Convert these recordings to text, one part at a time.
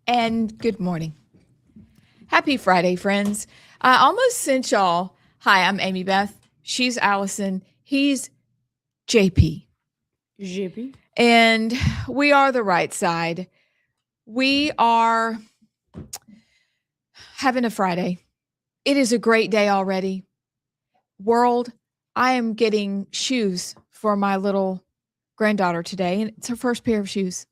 And good morning. Happy Friday, friends. I almost sent y'all. Hi, I'm Amy Beth. She's Allison. He's JP. JP. And we are the right side. We are having a Friday. It is a great day already. World, I am getting shoes for my little granddaughter today, and it's her first pair of shoes.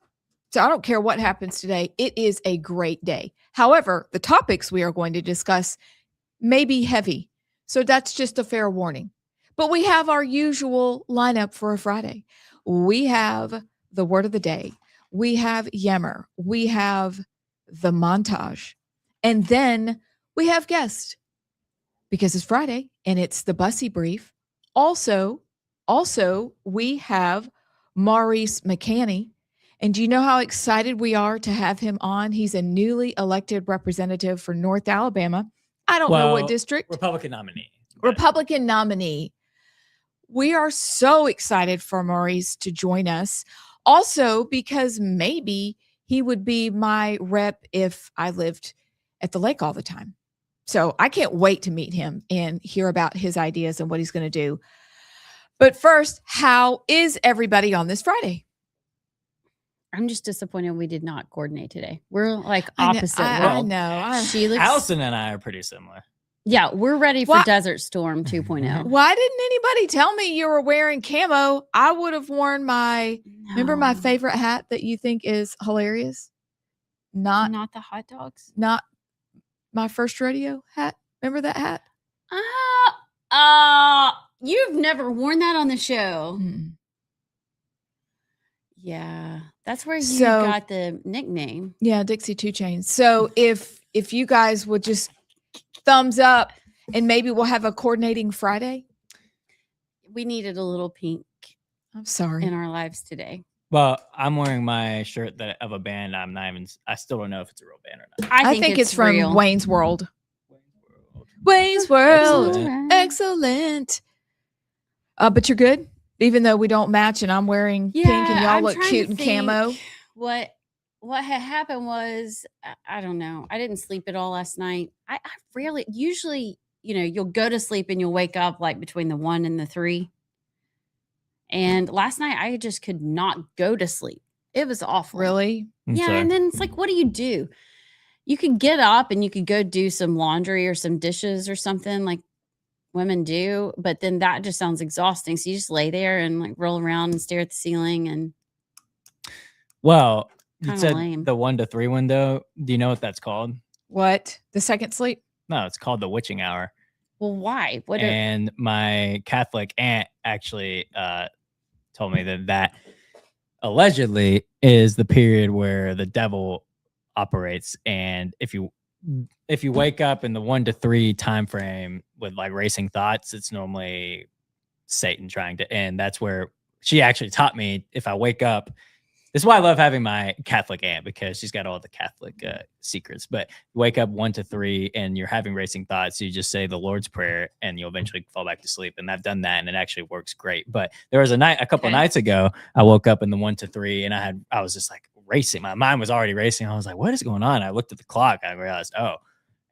So I don't care what happens today. It is a great day. However, the topics we are going to discuss may be heavy. So that's just a fair warning. But we have our usual lineup for a Friday. We have the word of the day. We have Yammer. We have the montage. And then we have guests because it's Friday and it's the Bussy Brief. Also, we have Maurice McCanney. And do you know how excited we are to have him on? He's a newly elected representative for North Alabama. I don't know what district. Republican nominee. Republican nominee. We are so excited for Maurice to join us. Also, because maybe he would be my rep if I lived at the lake all the time. So I can't wait to meet him and hear about his ideas and what he's going to do. But first, how is everybody on this Friday? I'm just disappointed we did not coordinate today. We're like I know- opposite. I world. know. She looks. Allison and I are pretty similar. Yeah, we're ready for What? Desert Storm 2.0. Why didn't anybody tell me you were wearing camo? I would have worn remember my No. favorite hat that you think is hilarious? Not the hot dogs. my first rodeo hat. Remember that hat? You've never worn that on the show. Mm. Yeah, that's where you So- got the nickname. Yeah, Dixie 2 Chains. So if you guys would just thumbs up and maybe we'll have a coordinating Friday. We needed a little pink I'm sorry. in our lives today. Well, I'm wearing my shirt of a band. I still don't know if it's a real band or not. I think it's from real. Wayne's World. Wayne's World. Excellent. Excellent. But you're good? Even though we don't match and I'm wearing pink and y'all I'm look trying cute to and think camo. What had happened was I don't know. I didn't sleep at all last night. I rarely usually, you'll go to sleep and you'll wake up like between the 1 and the 3. And last night I just could not go to sleep. It was awful. Really? Yeah, and then it's like, what do? You could get up and you could go do some laundry or some dishes or something like women do, but then that just sounds exhausting. So you just lay there and like roll around and stare at the ceiling and Well, you Kinda said lame. the 1 to 3 window. Do you know what that's called? What? The second sleep? No, it's called the witching hour. well, why? What are, And my Catholic aunt actually told me that allegedly is the period where the devil operates. And if you wake up in the 1 to 3 time frame with like racing thoughts, it's normally Satan trying to end. That's where she actually taught me if I wake up. This is why I love having my Catholic aunt, because she's got all the Catholic secrets. But you wake up 1 to 3 and you're having racing thoughts, you just say the Lord's Prayer and you'll eventually fall back to sleep. And I've done that and it actually works great. But there was a couple of nights ago, I woke up in the 1 to 3 and I was just like racing. My mind was already racing. I was like, what is going on? I looked at the clock. I realized,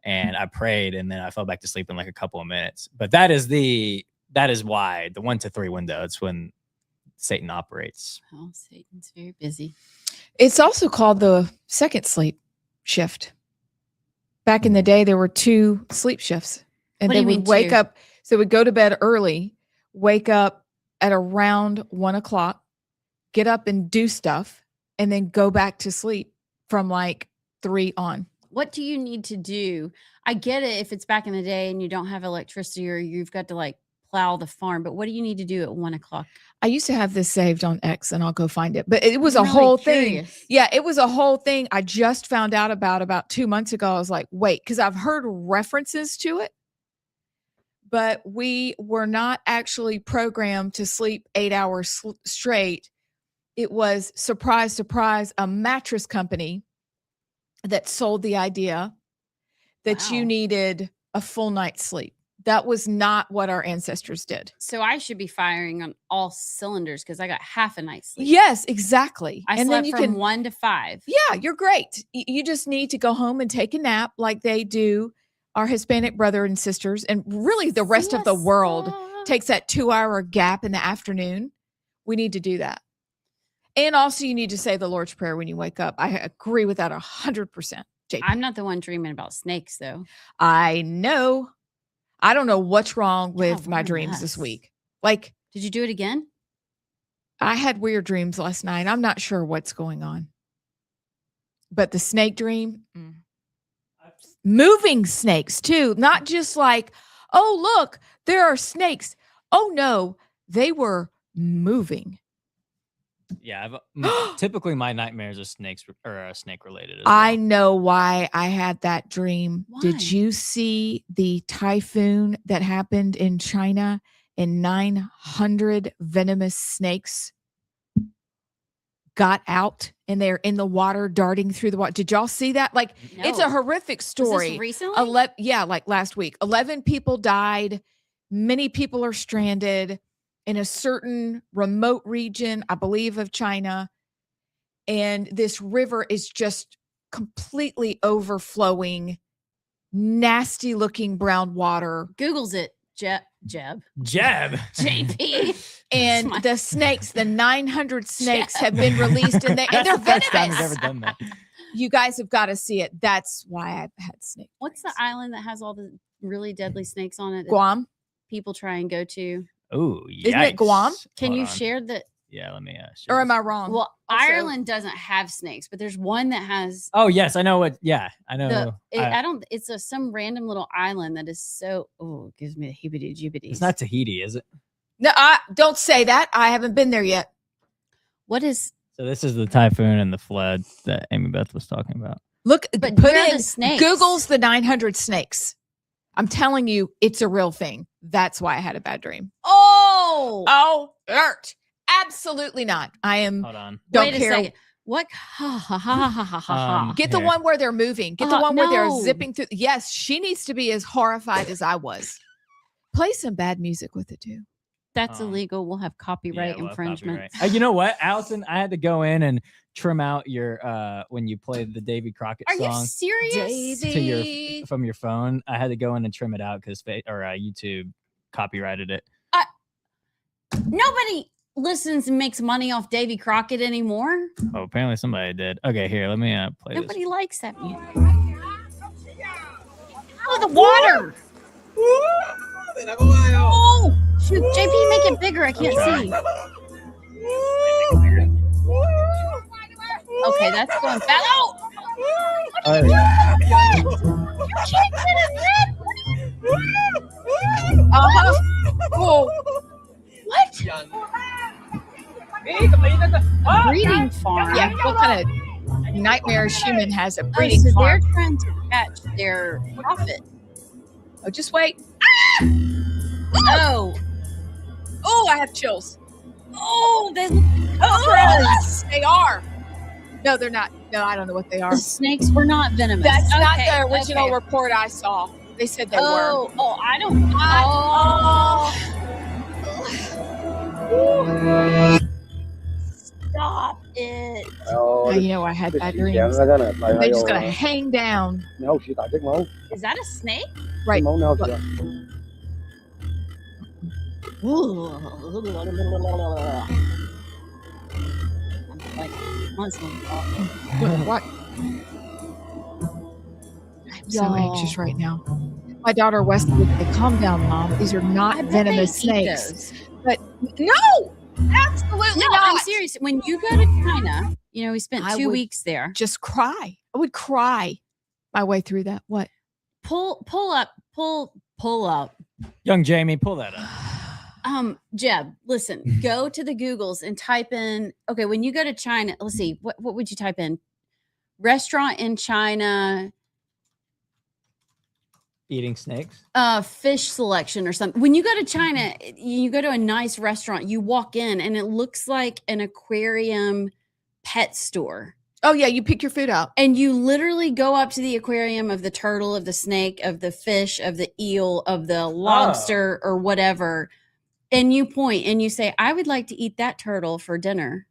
and I prayed and then I fell back to sleep in like a couple of minutes. But that is why the 1 to 3 window, it's when Satan operates. oh, Satan's very busy. It's also called the second sleep shift. Back in the day, there were 2 sleep shifts. And What do they you would mean wake 2? up. So we'd go to bed early, wake up at around 1 o'clock, get up and do stuff, and then go back to sleep from like 3 on. What do you need to do? I get it if it's back in the day and you don't have electricity or you've got to like plow the farm, but what do you need to do at 1 o'clock? I used to have this saved on X and I'll go find it, but it was I'm a really whole thing. curious. Yeah, it was a whole thing. I just found out about 2 months ago. I was like, wait, because I've heard references to it, but we were not actually programmed to sleep 8 hours straight. It was, surprise, surprise, a mattress company that sold the idea that you Wow. needed a full night's sleep. That was not what our ancestors did. So I should be firing on all cylinders because I got half a night's sleep. Yes, exactly. I and slept then you from can 1 to 5. Yeah, you're great. You just need to go home and take a nap like they do, our Hispanic brother and sisters, and really the rest of the world Siesta. takes that 2-hour gap in the afternoon. We need to do that. And also you need to say the Lord's Prayer when you wake up. I agree with that 100%. JP. I'm not the one dreaming about snakes, though. I know. I don't know what's wrong with my we're dreams this nuts. week. Like, Did you do it again? I had weird dreams last night. I'm not sure what's going on. But the snake dream, moving snakes too, not just like, oh, look, there are snakes. Oh, no, they were moving. Yeah, typically my nightmares are snakes or snake related. I know why I had that dream. Why? Did you see the typhoon that happened in China and 900 venomous snakes got out and they're in the water, darting through the water? Did y'all see that? Like, it's a No. horrific Was story. this recently? Like last week. 11 people died. Many people are stranded in a certain remote region, I believe, of China. And this river is just completely overflowing, nasty looking brown water. Google's it, Jeb. Jeb. JP. And Smile. the snakes, the 900 snakes have been released and they're That's the first time we've venomous. ever done that. You guys have got to see it. That's why I've had snakes. What's the island that has all the really deadly snakes on it that Guam? people try and go to? Oh, Isn't it Guam? Can Hold you on. share the? Yeah, let me. Share Or am this. I wrong? Well, Also- Ireland doesn't have snakes, but there's one that has. Oh yes, I know what. Yeah, I know. I don't. It's some random little island that is so. Oh, it gives me the heebie-jeebies. It's not Tahiti, is it? No, don't say that. I haven't been there yet. What is? So this is the typhoon and the flood that Amy Beth was talking about. Look, But put where are in the snakes? Google's the 900 snakes. I'm telling you, it's a real thing. That's why I had a bad dream. Oh, Oh, Ert. Absolutely not. I am. Hold on. Don't wait care. a second. What? Ha ha ha ha ha ha. Get the Here. one where they're moving. Get the one where they're no. zipping through. Yes, she needs to be as horrified as I was. Play some bad music with it too. That's Um, illegal. We'll have copyright well, infringement. copyright. You know what, Allison? I had to go in and trim out your when you played the Davy Crockett Are you song serious? to your from your phone. I had to go in and trim it out because YouTube copyrighted it. Nobody listens and makes money off Davy Crockett anymore. Oh, apparently somebody did. Okay, here, let me play Nobody this. likes that music. Oh, the water! Oh, shoot, JP, make it bigger. I can't see. Okay, that's going fast. Oh, Oh, what? A breeding farm. yeah. What kind of nightmarish human has a Oh, breeding so farm? they're trying to catch their profit. Oh, just wait. Oh, Oh, I have chills. oh, they Cobras. They are. No, they're not. No, I don't know what they are. the snakes were not venomous. That's not Okay, the original okay. report I saw. They said they were. Oh, I don't. Oh. Stop it. Now you know I had bad dreams. They're just gonna hang down. Is that a snake? Right. Look. I'm like Muslim. What? I'm so Y'all. anxious right now. My daughter Wesley would say, "Calm down, Mom. These are not I bet venomous they eat snakes." those. But no, absolutely No, not. I'm serious. When you go to China, you know, we spent I 2 would- weeks there. Just cry. I would cry my way through that. What? Pull up. Young Jamie, pull that up. Jeb, listen, go to the Googles and type in, okay, when you go to China, let's see, what would you type in? Restaurant in China, Eating snakes. fish selection or something. When you go to China, you go to a nice restaurant, you walk in and it looks like an aquarium pet store. Oh yeah, you pick your food out. And you literally go up to the aquarium of the turtle, of the snake, of the fish, of the eel, of the lobster, or whatever. And you point and you say, I would like to eat that turtle for dinner.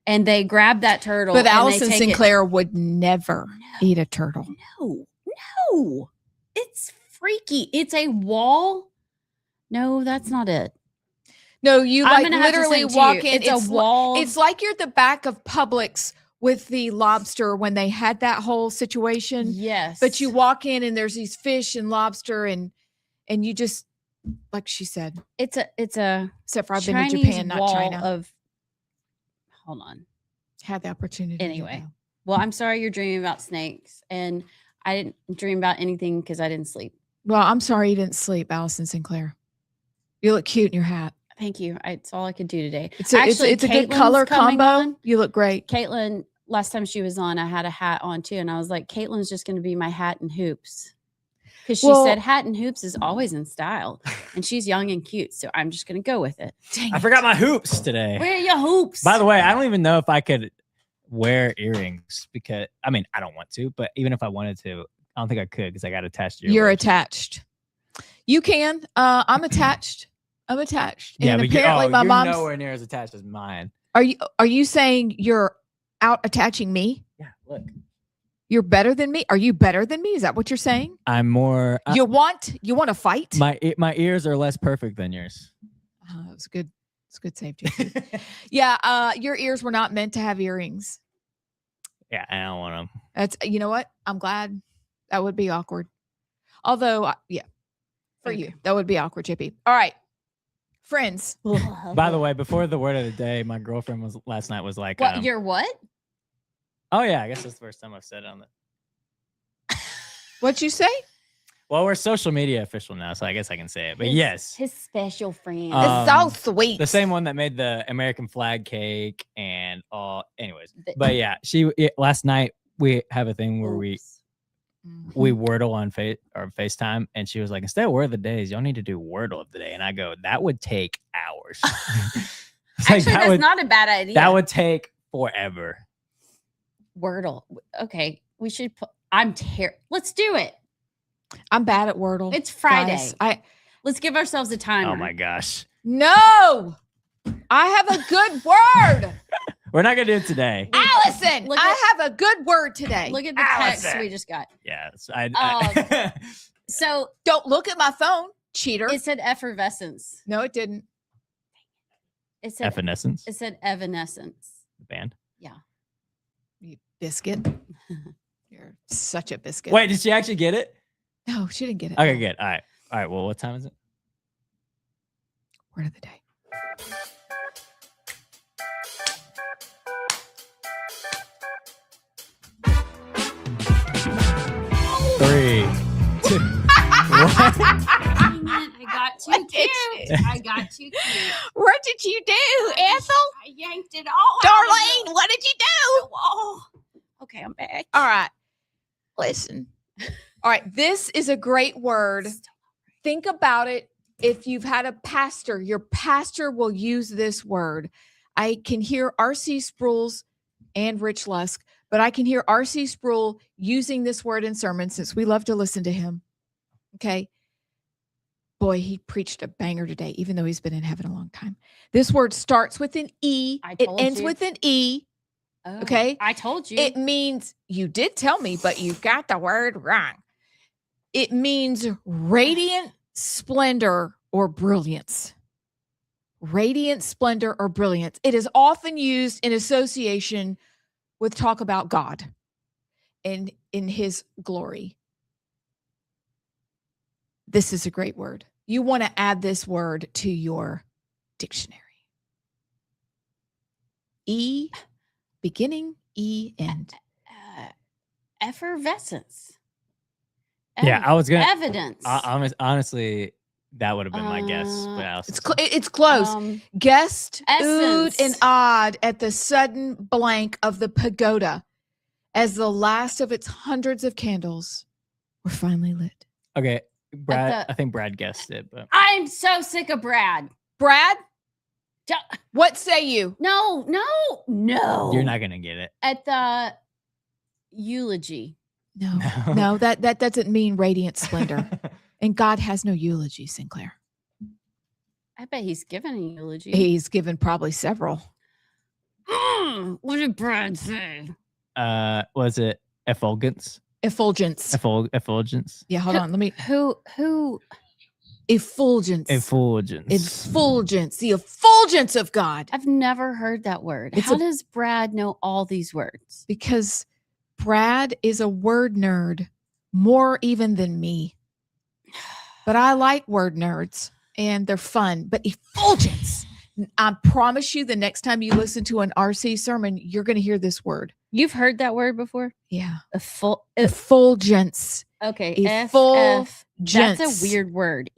And they grab that turtle. But and Allison they take Sinclair would never eat a turtle. No. It's freaky. It's a wall. No, that's not it. No, you I'm like gonna have to literally send it to walk you. in. It's a wall. It's like you're at the back of Publix with the lobster when they had that whole situation. Yes. But you walk in and there's these fish and lobster and you just, like she said, it's a except for I've been Chinese to Japan, not wall China. Hold on. Had the opportunity. Anyway, well, I'm sorry you're dreaming about snakes, and I didn't dream about anything because I didn't sleep. Well, I'm sorry you didn't sleep, Allison Sinclair. You look cute in your hat. Thank you. It's all I could do today. It's a good color combo. You look great. Caitlin, last time she was on, I had a hat on too, and I was like, Caitlin's just going to be my hat and hoops. Because she said hat and hoops is always in style, and she's young and cute, so I'm just going to go with it. I forgot my hoops today. Where are your hoops? By the way, I don't even know if I could wear earrings because, I mean, I don't want to, but even if I wanted to, I don't think I could because I got attached to You're attached. You can. I'm attached. I'm attached. Yeah, and but apparently my you're mom's nowhere near as attached as mine. Are you saying you're out attaching me? Yeah, look. You're better than me? Are you better than me? Is that what you're saying? I'm more. You want to fight? My ears are less perfect than yours. That was good. It's good save, JP. Yeah, your ears were not meant to have earrings. Yeah, I don't want them. That's, you know what? I'm glad. That would be awkward. Although, yeah, for you, that would be awkward, JP. All right, friends. By the way, before the word of the day, my girlfriend last night was like, what? Your what? Oh yeah, I guess that's the first time I've said it on the. What'd you say? Well, we're social media official now, so I guess I can say it. But yes, his special friend. It's so sweet. The same one that made the American flag cake and all. Anyways, but yeah, last night we have a thing where we Wordle on FaceTime, and she was like, instead of word of the days, y'all need to do Wordle of the day. And I go, that would take hours. Actually, that's not a bad idea. That would take forever. Wordle. Okay, we should put. Let's do it. I'm bad at Wordle. It's Friday. Guys. Let's give ourselves a timer. Oh my gosh. No, I have a good word. We're not gonna do it today. Allison, I have a good word today. Look at the text we just got. Yes. So don't look at my phone, cheater. It said effervescence. No, it didn't. It said Evanescence. It said evanescence. The band. Yeah. You biscuit. You're such a biscuit. Wait, did she actually get it? No, she didn't get it. Okay, good. All right. Well, what time is it? Word of the day. Three, two, one. I got too cute. I got too cute. What did you do, Ethel? I yanked it all. Darlene, what did you do? Oh. Okay, I'm back. All right. Listen. All right. This is a great word. Think about it. If you've had a pastor, your pastor will use this word. I can hear R.C. Sproul's and Rich Lusk, but I can hear R.C. Sproul using this word in sermons since we love to listen to him. Okay. Boy, he preached a banger today, even though he's been in heaven a long time. This word starts with an E. It ends with an E. Oh, okay. I told you. It means, you did tell me, but you got the word wrong. It means radiant splendor or brilliance. Radiant splendor or brilliance. It is often used in association with talk about God and in his glory. This is a great word. You want to add this word to your dictionary. E, beginning, E, end. Effervescence. Yeah, I was gonna evidence. Honestly, that would have been my guess. But It's close. Guessed, oohed, and awed at the sudden blank of the pagoda as the last of its hundreds of candles were finally lit. Okay, Brad. I think Brad guessed it, but I'm so sick of Brad. Brad, What say you? No. You're not gonna get it. At the eulogy. No, No. no, that doesn't mean radiant splendor. And God has no eulogy, Sinclair. I bet he's given a eulogy. He's given probably several. What did Brad say? Was it effulgence? Effulgence. Effulgence. Yeah, hold on. Let me. Who? Effulgence. Effulgence. Effulgence. The effulgence of God. I've never heard that word. It's How a- does Brad know all these words? Because Brad is a word nerd more even than me. But I like word nerds and they're fun. But effulgence. I promise you the next time you listen to an RC sermon, you're going to hear this word. You've heard that word before? Yeah. Effulgence. Effulgence. Okay. Effulgence. That's a weird word.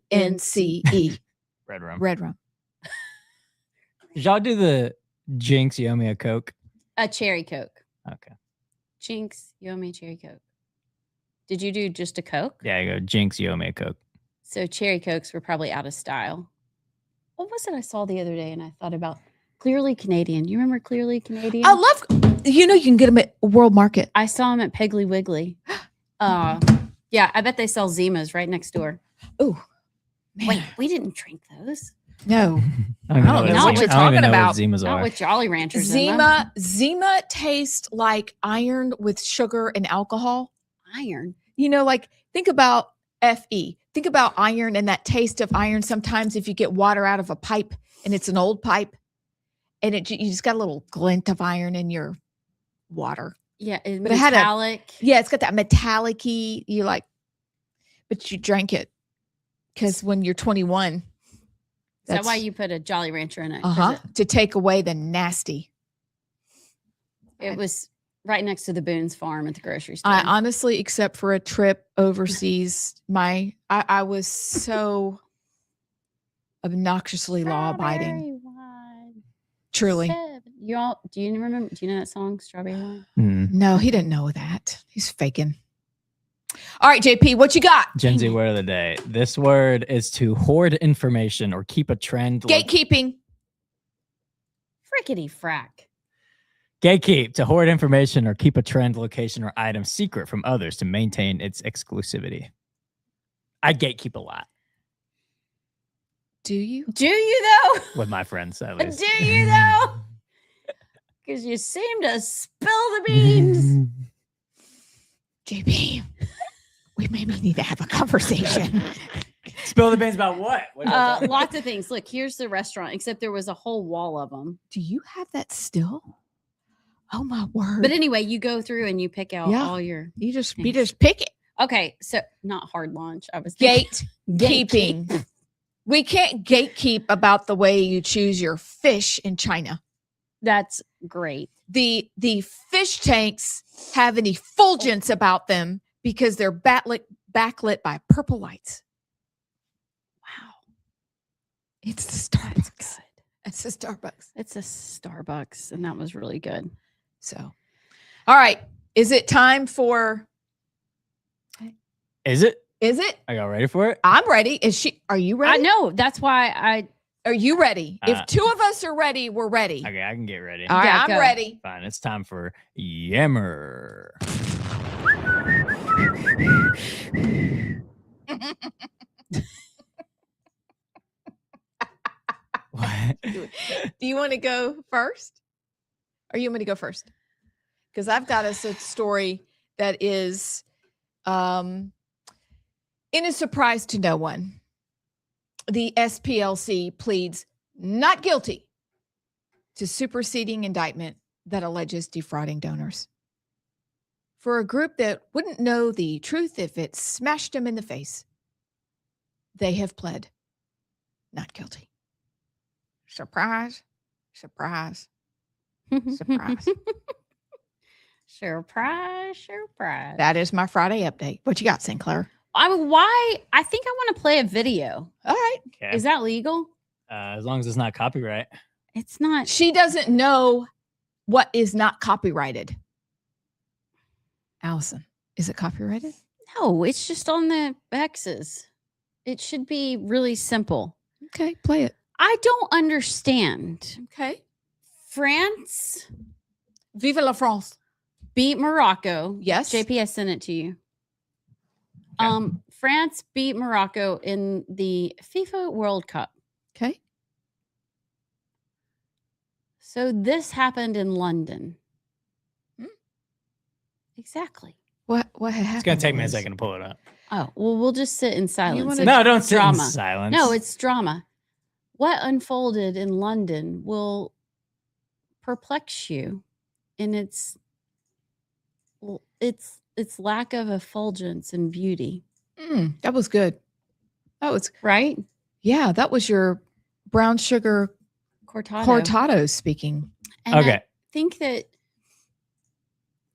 EFFULGENCE. Red rum. Red rum. Did y'all do the Jinx? You owe me a Coke. A cherry Coke. Okay. Jinx, you owe me a cherry Coke. Did you do just a Coke? Yeah, I go Jinx. You owe me a Coke. So cherry Cokes were probably out of style. What was it I saw the other day and I thought about? Clearly Canadian. You remember Clearly Canadian? I love, you can get them at World Market. I saw them at Piggly Wiggly. Yeah, I bet they sell Zimas right next door. Oh, Wait, we didn't drink those. No. I don't know what you're talking about. Zimas Not are. with Jolly Ranchers. in them. Zima tastes like iron with sugar and alcohol. Iron. Like think about FE. Think about iron and that taste of iron. Sometimes if you get water out of a pipe and it's an old pipe and you just got a little glint of iron in your water. Yeah, But it had a- metallic. Yeah, it's got that metallic-y, but you drank it because when you're 21. Is that why you put a Jolly Rancher in it? 'Cause To take away the nasty. It was right next to the Boone's farm at the grocery store. I honestly, except for a trip overseas, I was so obnoxiously law abiding. Strawberry wine. Truly. Do you remember? Do you know that song, Strawberry Wine? No, he didn't know that. He's faking. All right, JP, what you got? Gen Z word of the day. This word is to hoard information or keep a trend. Gatekeeping. Frickety frack. Gatekeep, to hoard information or keep a trend, location, or item secret from others to maintain its exclusivity. I gatekeep a lot Do you? Do you though? with my friends, at least. Do you though? Because you seem to spill the beans. JP, we maybe need to have a conversation. Spill the beans about what? Lots of things. Look, here's the restaurant, except there was a whole wall of them. Do you have that still? Oh my word. But anyway, you go through and you pick out Yeah. all your. you just pick it. Okay, so not hard launch. I was thinking- Gatekeeping. We can't gatekeep about the way you choose your fish in China. That's great. The fish tanks have an effulgence about them because they're backlit by purple lights. Wow, It's the Starbucks. good. It's the Starbucks. It's a Starbucks, and that was really good. So, all right. Is it time for? Is it? Is it? Are y'all ready for it? I'm ready. Are you I ready? know. That's why Are you ready? Uh, If two of us are ready, we're ready. Okay, I can get ready. All right, Yeah, I'm go. ready. Fine, it's time for Yammer. What? Do you want to go first? Or you want me to go first? Because I've got us a story that is in a surprise to no one. The SPLC pleads not guilty to superseding indictment that alleges defrauding donors. For a group that wouldn't know the truth if it smashed them in the face, they have pled not guilty. Surprise, surprise, surprise. surprise. That is my Friday update. What you got, Sinclair? I think I want to play a video. All right. Okay. Is that legal? As long as it's not copyright. It's not. She doesn't know what is not copyrighted. Allison, is it copyrighted? No, it's just on the X's. It should be really simple. Okay, play it. I don't understand. Okay. France Vive la France. beat Morocco. Yes. JP, I sent it to you. Okay. France beat Morocco in the FIFA World Cup. Okay. So this happened in London. Hmm. Exactly. What had happened? It's gonna take me a was- second to pull it up. Oh, well, we'll just sit in silence. wanna- It's No, don't sit in drama. silence. No, it's drama. What unfolded in London will perplex you in its lack of effulgence and beauty, That was good. That was right? yeah. That was your brown sugar Cortado. cortado speaking. And Okay.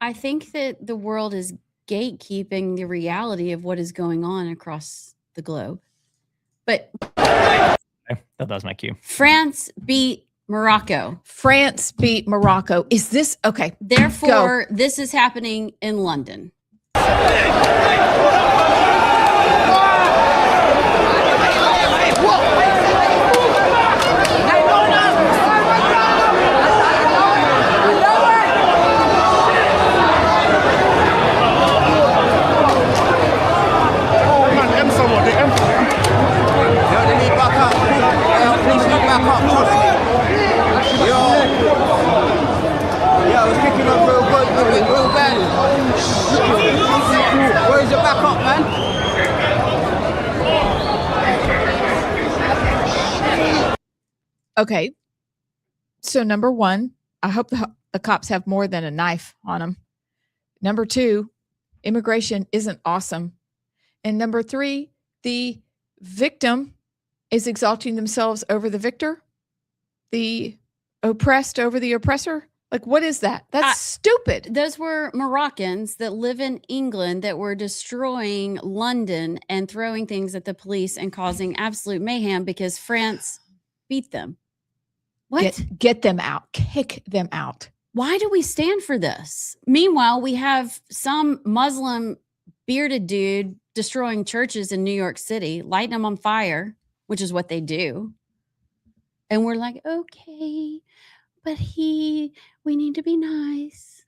I think that the world is gatekeeping the reality of what is going on across the globe. But Okay, that was my cue. France beat Morocco. France beat Morocco. Is this okay? Therefore, this is happening in London. Where's the backup, man? Okay. So number one, I hope the cops have more than a knife on them. Number two, immigration isn't awesome. And number three, the victim is exalting themselves over the victor, the oppressed over the oppressor. Like, what is that? That's stupid. Those were Moroccans that live in England that were destroying London and throwing things at the police and causing absolute mayhem because France beat them. What? Get them out. Kick them out. Why do we stand for this? Meanwhile, we have some Muslim bearded dude destroying churches in New York City, lighting them on fire, which is what they do. And we're like, okay, but we need to be nice.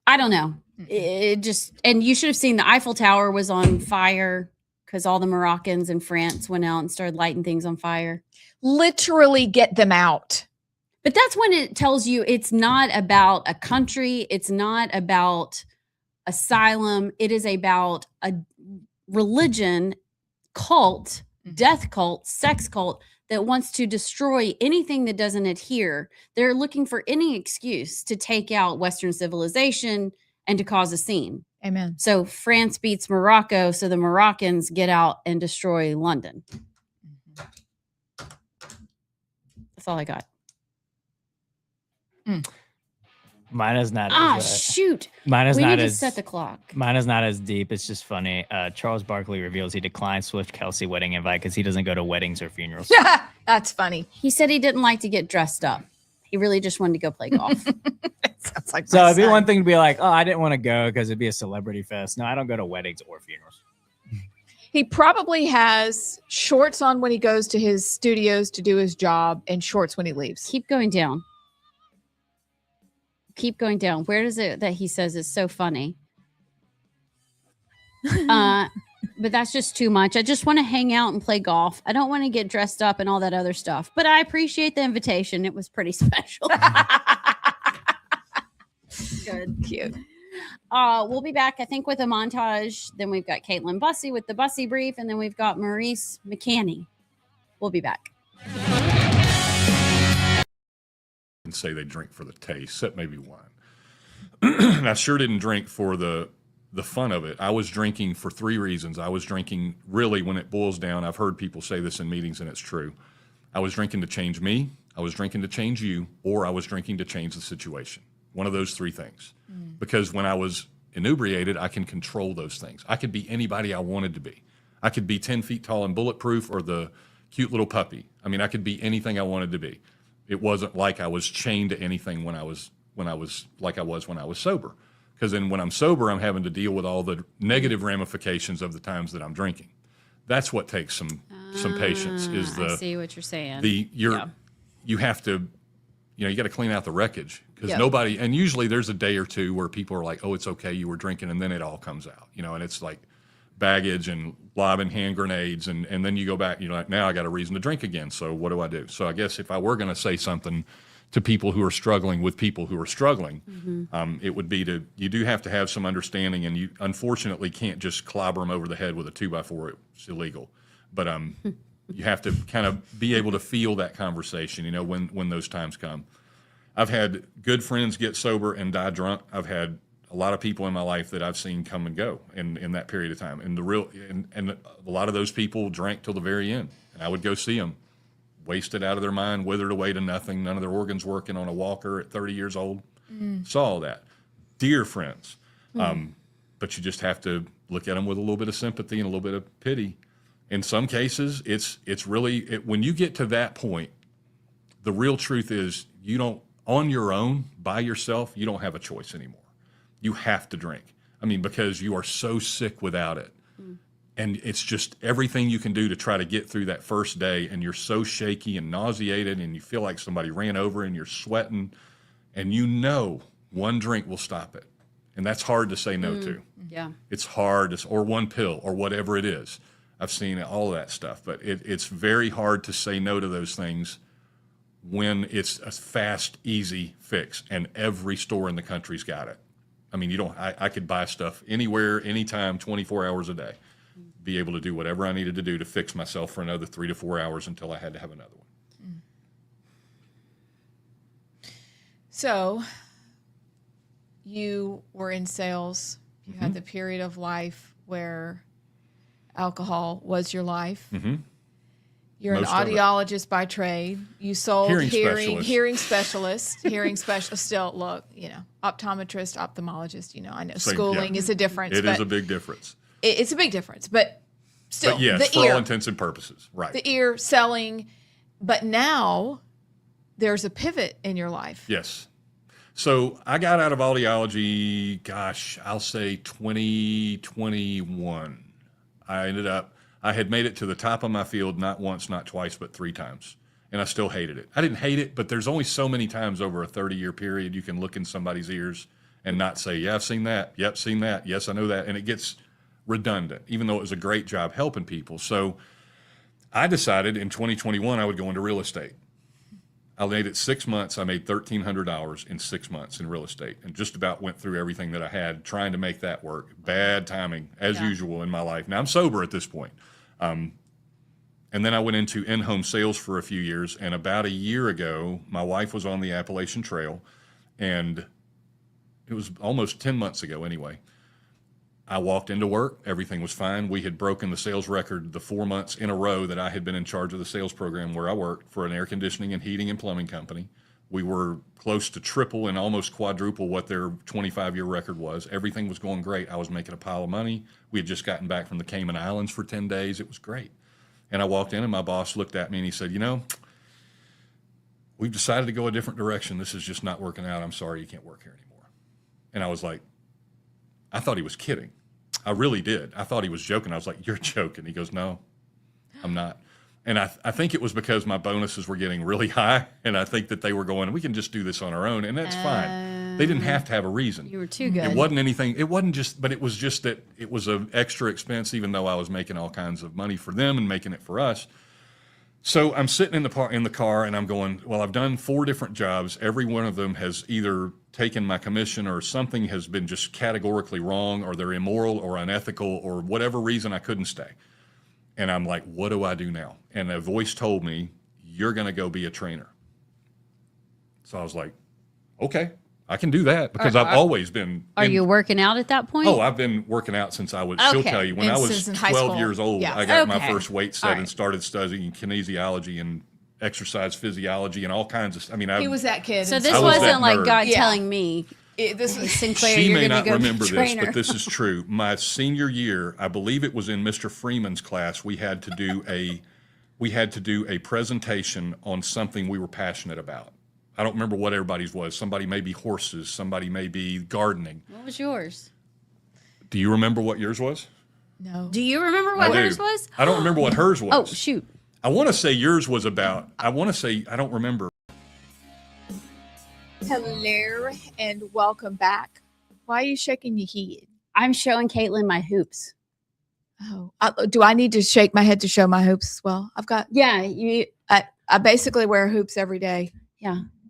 I don't know. It just, and you should have seen the Eiffel Tower was on fire because all the Moroccans in France went out and started lighting things on fire. Literally get them out. But that's when it tells you it's not about a country. It's not about asylum. It is about a religion, cult, death cult, sex cult that wants to destroy anything that doesn't adhere. They're looking for any excuse to take out Western civilization and to cause a scene. Amen. So France beats Morocco, so the Moroccans get out and destroy London. That's all I got. Mine is not. Shoot. Mine is We not need to as. set the clock. Mine is not as deep. It's just funny. Charles Barkley reveals he declined Swift Kelsey wedding invite because he doesn't go to weddings or funerals. That's funny. He said he didn't like to get dressed up. He really just wanted to go play golf. It sounds like So my it'd be son. one thing to be like, oh, I didn't want to go because it'd be a celebrity fest. No, I don't go to weddings or funerals. He probably has shorts on when he goes to his studios to do his job and shorts when he leaves. Keep going down. Keep going down. Where is it that he says is so funny? But that's just too much. I just want to hang out and play golf. I don't want to get dressed up and all that other stuff. But I appreciate the invitation. It was pretty special. Good. Cute. We'll be back, I think, with a montage. Then we've got Caitlin Bussey with the Bussey Brief, and then we've got Maurice McCanny. We'll be back. And say they drink for the taste, except maybe wine. And I sure didn't drink for the fun of it. I was drinking for three reasons. I was drinking, really, when it boils down, I've heard people say this in meetings, and it's true. I was drinking to change me, I was drinking to change you, or I was drinking to change the situation. One of those three things. Because when I was inebriated, I can control those things. I could be anybody I wanted to be. I could be 10 feet tall and bulletproof, or the cute little puppy. I mean, I could be anything I wanted to be. It wasn't like I was chained to anything when I was like I was when I was sober. Because then when I'm sober, I'm having to deal with all the negative ramifications of the times that I'm drinking. That's what takes some some patience. Is I see what you're saying. You have to, you got to clean out the wreckage because Yep. nobody, and usually there's a day or two where people are like, oh, it's okay, you were drinking, and then it all comes out, and it's like baggage and lobbing hand grenades, and then you go back, you're like, now I got a reason to drink again, so what do I do? So I guess if I were going to say something to people who are struggling with people who are struggling, it would be you do have to have some understanding, and you unfortunately can't just clobber them over the head with a 2x4. It's illegal. But you have to kind of be able to feel that conversation, when those times come. I've had good friends get sober and die drunk. I've had a lot of people in my life that I've seen come and go in that period of time. And and a lot of those people drank till the very end. And I would go see them, wasted out of their mind, withered away to nothing, none of their organs working, on a walker at 30 years old. Saw all that. Dear friends. But you just have to look at them with a little bit of sympathy and a little bit of pity. In some cases, it's really, when you get to that point, the real truth is you don't, on your own, by yourself, you don't have a choice anymore. You have to drink. Because you are so sick without it. And it's just everything you can do to try to get through that first day, and you're so shaky and nauseated, and you feel like somebody ran over, and you're sweating, and one drink will stop it. And that's hard to say no to. Yeah. It's hard, or one pill, or whatever it is. I've seen all of that stuff, but it's very hard to say no to those things when it's a fast, easy fix, and every store in the country's got it. I could buy stuff anywhere, anytime, 24 hours a day, be able to do whatever I needed to do to fix myself for another 3 to 4 hours until I had to have another one. So you were in sales. You had the period of life where alcohol was your life. You're Most an of it. audiologist by trade. You sold Hearing hearing specialist. specialist. Still, look, optometrist, ophthalmologist. I know Same, schooling yeah. is a difference. It but is a big difference. It's a big difference, but still, But yes, the for ear, all intents and purposes, right. the ear selling. But now there's a pivot in your life. Yes. So I got out of audiology, I'll say 2021. I had made it to the top of my field, not once, not twice, but 3 times. And I still hated it. I didn't hate it, but there's only so many times over a 30-year period you can look in somebody's ears and not say, yeah, I've seen that. Yep, seen that. Yes, I know that. And it gets redundant, even though it was a great job helping people. So I decided in 2021 I would go into real estate. I made it 6 months. I made $1,300 in 6 months in real estate, and just about went through everything that I had trying to make that work. Bad timing, as usual in my life. Now I'm sober at this point. And then I went into in-home sales for a few years. And about a year ago, my wife was on the Appalachian Trail, and it was almost 10 months ago anyway. I walked into work. Everything was fine. We had broken the sales record the 4 months in a row that I had been in charge of the sales program where I worked for an air conditioning and heating and plumbing company. We were close to triple and almost quadruple what their 25-year record was. Everything was going great. I was making a pile of money. We had just gotten back from the Cayman Islands for 10 days. It was great. And I walked in, and my boss looked at me, and he said, we've decided to go a different direction. This is just not working out. I'm sorry you can't work here anymore. And I was like, I thought he was kidding. I really did. I thought he was joking. I was like, you're joking. He goes, no, I'm not. And I think it was because my bonuses were getting really high, and I think that they were going, we can just do this on our own, and that's fine. They didn't have to have a reason. You were too good. It wasn't anything. It wasn't just, but it was just that it was an extra expense, even though I was making all kinds of money for them and making it for us. So I'm sitting in the car, and I'm going, well, I've done 4 different jobs. Every one of them has either taken my commission, or something has been just categorically wrong, or they're immoral or unethical, or whatever reason I couldn't stay. And I'm like, what do I do now? And a voice told me, you're going to go be a trainer. So I was like, okay, I can do that, because I've always been. Are you working out at that point? Oh, I've been working out since I was, she'll Okay. tell you, when And I was since in high 12 school. years old, Yeah. I got my Okay. first weight set All and right. started studying kinesiology and exercise physiology and all kinds of, He was that kid. So and this I was that wasn't like nerd. God Yeah. telling me, this was Sinclair, she you're may going to not go remember be this, trainer. but this is true. My senior year, I believe it was in Mr. Freeman's class, we had to do a presentation on something we were passionate about. I don't remember what everybody's was. Somebody may be horses, somebody may be gardening. What was yours? Do you remember what yours was? No. Do you remember I what do. hers was? I don't remember what hers was. Oh, shoot. I want to say yours was about, I don't remember. Hello and welcome back. Why are you shaking your head? I'm showing Caitlin my hoops. Oh, do I need to shake my head to show my hoops as well? Yeah, I basically wear hoops every day.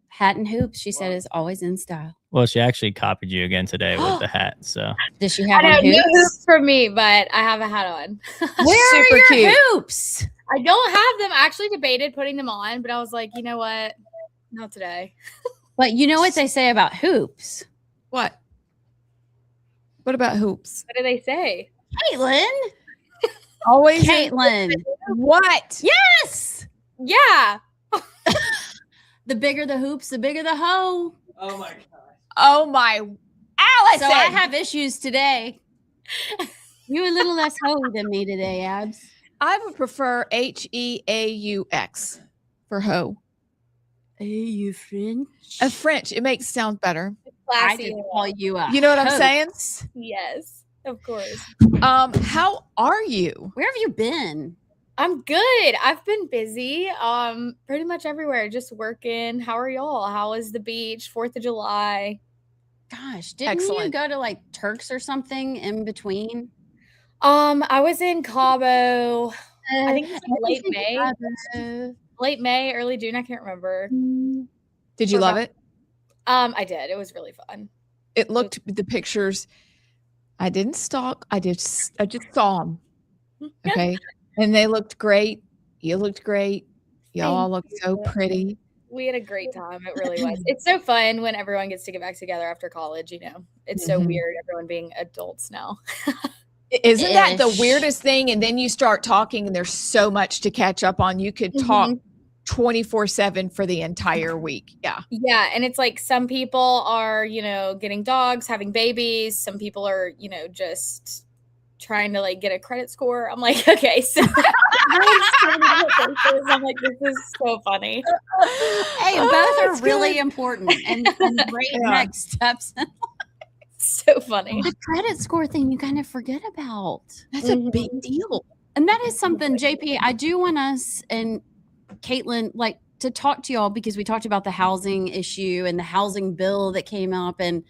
hat and hoops, she said, is always in style. Well, she actually copied you again today with the hat. So Does she I have know, on no hoops? hoops for me, but I have a hat on. Where Super are your cute. hoops? I don't have them. I actually debated putting them on, but I was like, you know what? Not today. But you know what they say about hoops? What? What about hoops? What do they say? Caitlin. Always. Caitlin. What? Yes. Yeah. The bigger the hoops, the bigger the hoe. oh my god. Oh my, Allison! So I have issues today. You a little less hoey than me today, Abs. I would prefer HEAUX for hoe. Are you French? French. It makes it sound better. I Classy. just call you a You know what I'm hoe. saying? Yes, of course. How are you? Where have you been? I'm good. I've been busy. Pretty much everywhere, just working. How are y'all? How was the beach? 4th of July. Gosh, didn't you Excellent. go to like Turks or something in between? I was in Cabo. I think it was late May. Late May, early June. I can't remember. Did you What love about- it? I did. It was really fun. It looked the pictures. I didn't stalk. I just saw them. Okay, and they looked great. You looked great. Y'all all looked so pretty. We had a great time. It really was. It's so fun when everyone gets to get back together after college. You know, it's so Mhm. weird. Everyone being adults now. Isn't that the Ish. weirdest thing? And then you start talking, and there's so much to catch up on. You could talk 24/7 for the entire week. Yeah. Yeah, and it's like some people are, getting dogs, having babies. Some people are, just trying to like get a credit score. I'm like, okay, so I'm like, this is so funny. Hey, both are it's really good. important and great Yeah. next steps. So funny. The credit score thing you kind of forget about. That's a big deal. And that is something, JP, I do want us and Caitlin like to talk to y'all because we talked about the housing issue and the housing bill that came up and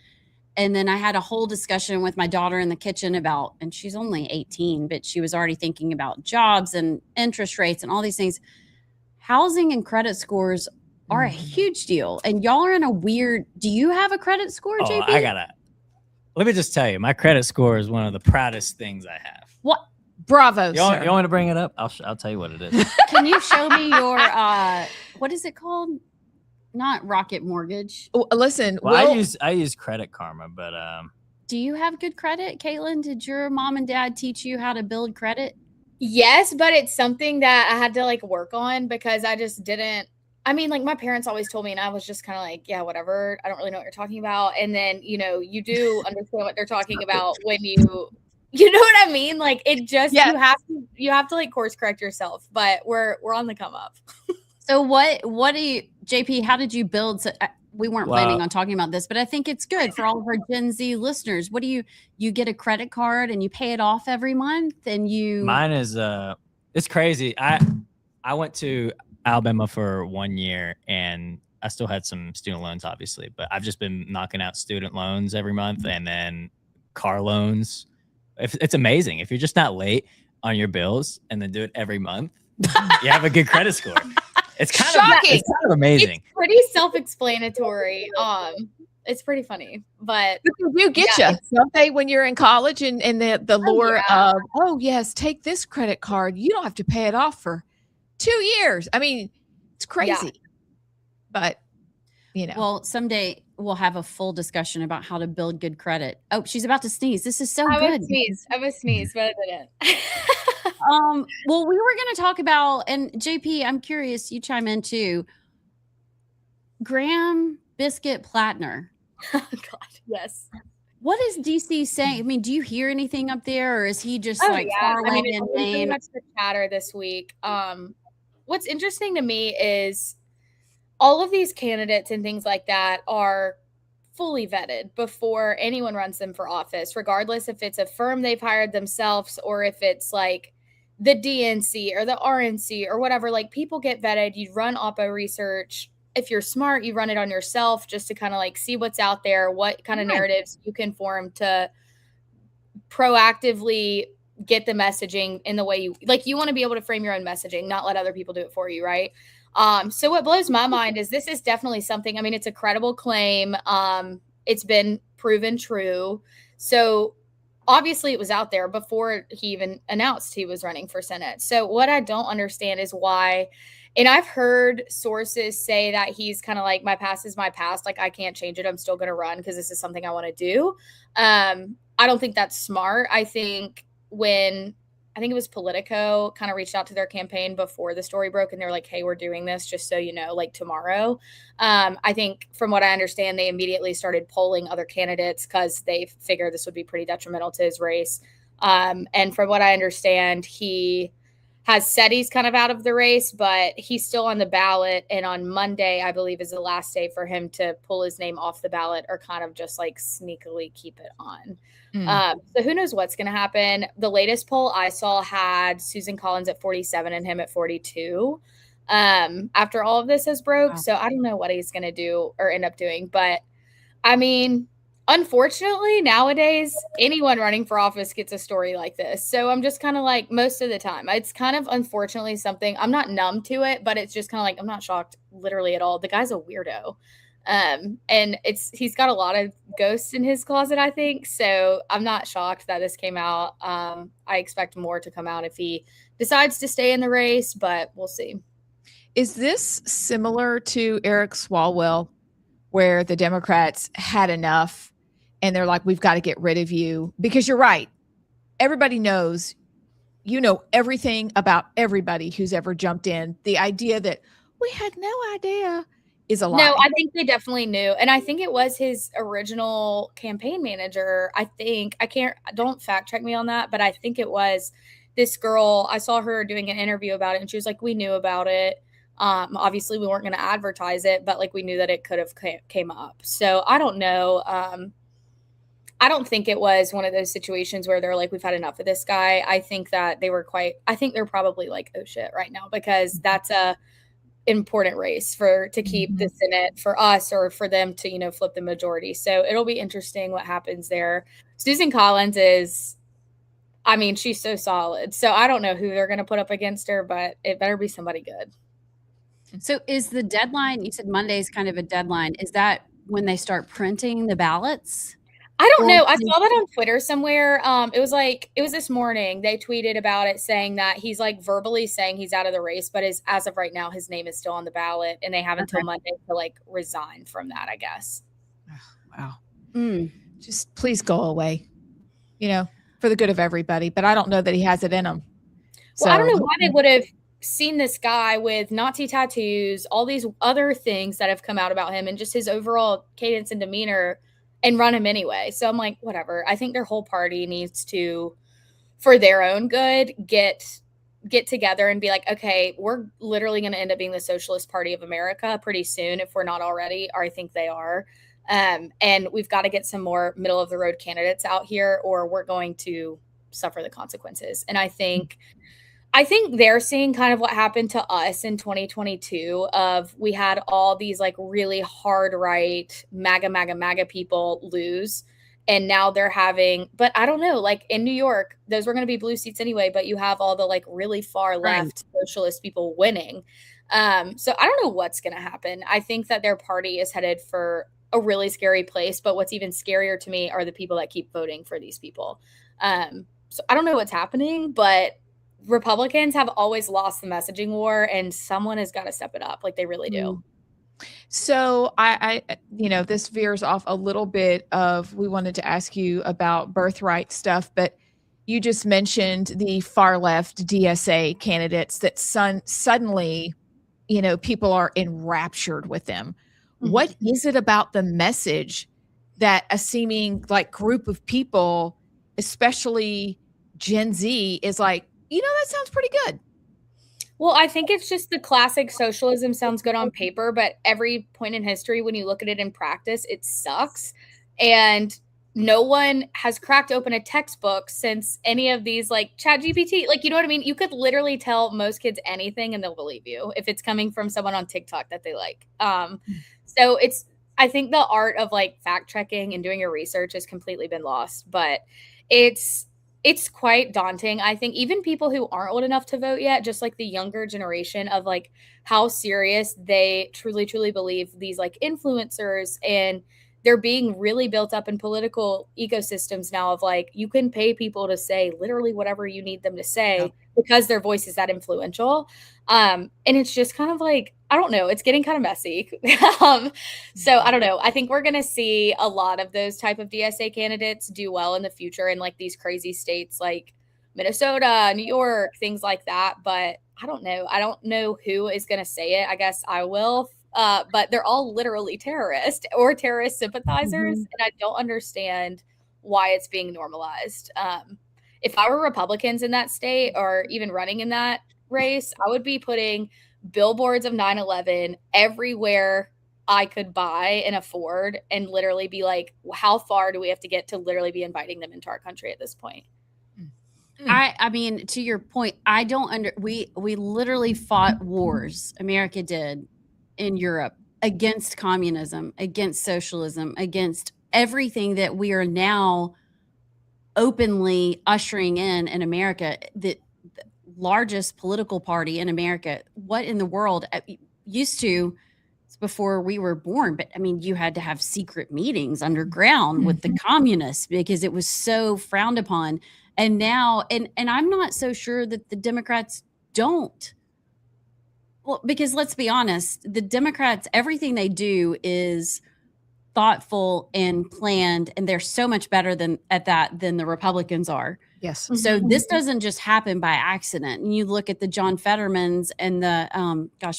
then I had a whole discussion with my daughter in the kitchen about, and she's only 18, but she was already thinking about jobs and interest rates and all these things. Housing and credit scores are a huge deal. And y'all are in a weird, do you have a credit score, Oh, JP? let me just tell you, my credit score is one of the proudest things I have. What? Bravo, You sir. want to bring it up? I'll tell you what it is. Can you show me your, what is it called? Not Rocket Mortgage. Listen, Well, we'll- I use Credit Karma, but Do you have good credit, Caitlin? Did your mom and dad teach you how to build credit? Yes, but it's something that I had to like work on because I just didn't. I mean, like my parents always told me, and I was just kind of like, yeah, whatever. I don't really know what you're talking about. And then, you do understand what they're talking about when you know what I mean? Like it just, Yes. you have to like course correct yourself, but we're on the come up. So what do you, JP, how did you build? So, we weren't planning on talking about this, but I think it's good for all of our Gen Z listeners. What do you get a credit card and you pay it off every month and you. mine is it's crazy. I went to Alabama for 1 year and I still had some student loans, obviously, but I've just been knocking out student loans every month and then car loans. It's amazing. If you're just not late on your bills and then do it every month, you have a good credit score. It's kind Shocking. of amazing. It's pretty self-explanatory. It's pretty funny, but they do get you, don't they? When you're in college and the lure of, oh yes, take this credit card. You don't have to pay it off for 2 years. I mean, it's crazy. But Well, someday we'll have a full discussion about how to build good credit. Oh, she's about to sneeze. This is so I good. was sneeze, but I didn't. Well, we were going to talk about, and JP, I'm curious, you chime in too. Graham Biscuit Plattner. Oh God, yes. What is DC saying? I mean, do you hear anything up there, or is he just far away I mean, in it's pretty Maine? much the chatter this week. What's interesting to me is all of these candidates and things like that are fully vetted before anyone runs them for office, regardless if it's a firm they've hired themselves or if it's like the DNC or the RNC or whatever. Like, people get vetted. You run oppo research. If you're smart, you run it on yourself just to kind of like see what's out there, what kind of narratives you can form to proactively get the messaging in the way you like. You want to be able to frame your own messaging, not let other people do it for you, right? So what blows my mind is this is definitely something, I mean, it's a credible claim. It's been proven true. So obviously it was out there before he even announced he was running for Senate. So what I don't understand is why, and I've heard sources say that he's kind of like, my past is my past. Like, I can't change it. I'm still going to run because this is something I want to do. I don't think that's smart. I think it was Politico kind of reached out to their campaign before the story broke and they were like, hey, we're doing this just so you know, like tomorrow. I think from what I understand, they immediately started polling other candidates because they figured this would be pretty detrimental to his race. And from what I understand, he has said he's kind of out of the race, but he's still on the ballot. And on Monday, I believe, is the last day for him to pull his name off the ballot or kind of just like sneakily keep it on. So who knows what's going to happen. The latest poll I saw had Susan Collins at 47 and him at 42 after all of this has broke. Wow. So I don't know what he's going to do or end up doing. But I mean, unfortunately, nowadays, anyone running for office gets a story like this. So I'm just kind of like, most of the time, it's kind of unfortunately something, I'm not numb to it, but it's just kind of like, I'm not shocked literally at all. The guy's a weirdo. And he's got a lot of ghosts in his closet, I think. So I'm not shocked that this came out. I expect more to come out if he decides to stay in the race, but we'll see. Is this similar to Eric Swalwell, where the Democrats had enough and they're like, we've got to get rid of you? Because you're right. Everybody knows, you know, everything about everybody who's ever jumped in. The idea that we had no idea is a lie. No, I think they definitely knew. And I think it was his original campaign manager. Don't fact check me on that, but I think it was this girl. I saw her doing an interview about it and she was like, we knew about it. Obviously we weren't going to advertise it, but like we knew that it could have came up. So I don't know. I don't think it was one of those situations where they're like, we've had enough of this guy. I think that I think they're probably like, oh shit right now, because that's a important race to keep the Senate for us or for them to, you know, flip the majority. So it'll be interesting what happens there. Susan Collins she's so solid. So I don't know who they're going to put up against her, but it better be somebody good. So is the deadline, you said Monday is kind of a deadline. Is that when they start printing the ballots? I don't know. I saw that on Twitter somewhere. It was this morning. They tweeted about it saying that he's like verbally saying he's out of the race, but as of right now, his name is still on the ballot and they have until Monday to like resign from that, I guess. Oh, wow. Just please go away, you know, for the good of everybody. But I don't know that he has it in him. Well, I don't know why they would have seen this guy with Nazi tattoos, all these other things that have come out about him and just his overall cadence and demeanor and run him anyway. So I'm like, whatever. I think their whole party needs to, for their own good, get together and be like, okay, we're literally going to end up being the Socialist Party of America pretty soon if we're not already, or I think they are. And we've got to get some more middle of the road candidates out here or we're going to suffer the consequences. And I think they're seeing kind of what happened to us in 2022 of we had all these like really hard right MAGA people lose. And now they're having, but I don't know, like in New York, those were going to be blue seats anyway, but you have all the like really far left socialist people winning. So I don't know what's going to happen. I think that their party is headed for a really scary place. But what's even scarier to me are the people that keep voting for these people. So I don't know what's happening, but Republicans have always lost the messaging war and someone has got to step it up. Like they really do. So I this veers off a little bit of, we wanted to ask you about birthright stuff, but you just mentioned the far left DSA candidates that suddenly, people are enraptured with them. Mm-hmm. What is it about the message that a seeming like group of people, especially Gen Z, is like, that sounds pretty good? Well, I think it's just the classic socialism sounds good on paper, but every point in history, when you look at it in practice, it sucks. And no one has cracked open a textbook since any of these like ChatGPT. Like, you know what I mean? You could literally tell most kids anything and they'll believe you if it's coming from someone on TikTok that they like. So I think the art of like fact checking and doing your research has completely been lost, but it's quite daunting. I think even people who aren't old enough to vote yet, just like the younger generation, of like how serious they truly, truly believe these like influencers, and they're being really built up in political ecosystems now of like, you can pay people to say literally whatever you need them to say because their voice is that influential. And it's just kind of like, I don't know, it's getting kind of messy. So I don't know. I think we're going to see a lot of those type of DSA candidates do well in the future in like these crazy states like Minnesota, New York, things like that. But I don't know. I don't know who is going to say it. I guess I will. But they're all literally terrorists or terrorist sympathizers. And I don't understand why it's being normalized. If I were Republicans in that state or even running in that race, I would be putting billboards of 9/11 everywhere I could buy and afford, and literally be like, how far do we have to get to literally be inviting them into our country at this point? I mean, to your point, I don't we literally fought wars, America did, in Europe against communism, against socialism, against everything that we are now openly ushering in America. The largest political party in America. What in the world used to, before we were born, but I mean, you had to have secret meetings underground with the communists because it was so frowned upon. And now, and I'm not so sure that the Democrats don't. Well, because let's be honest, the Democrats, everything they do is thoughtful and planned, and they're so much better at that than the Republicans are. Yes. So this doesn't just happen by accident. And you look at the John Fettermans and the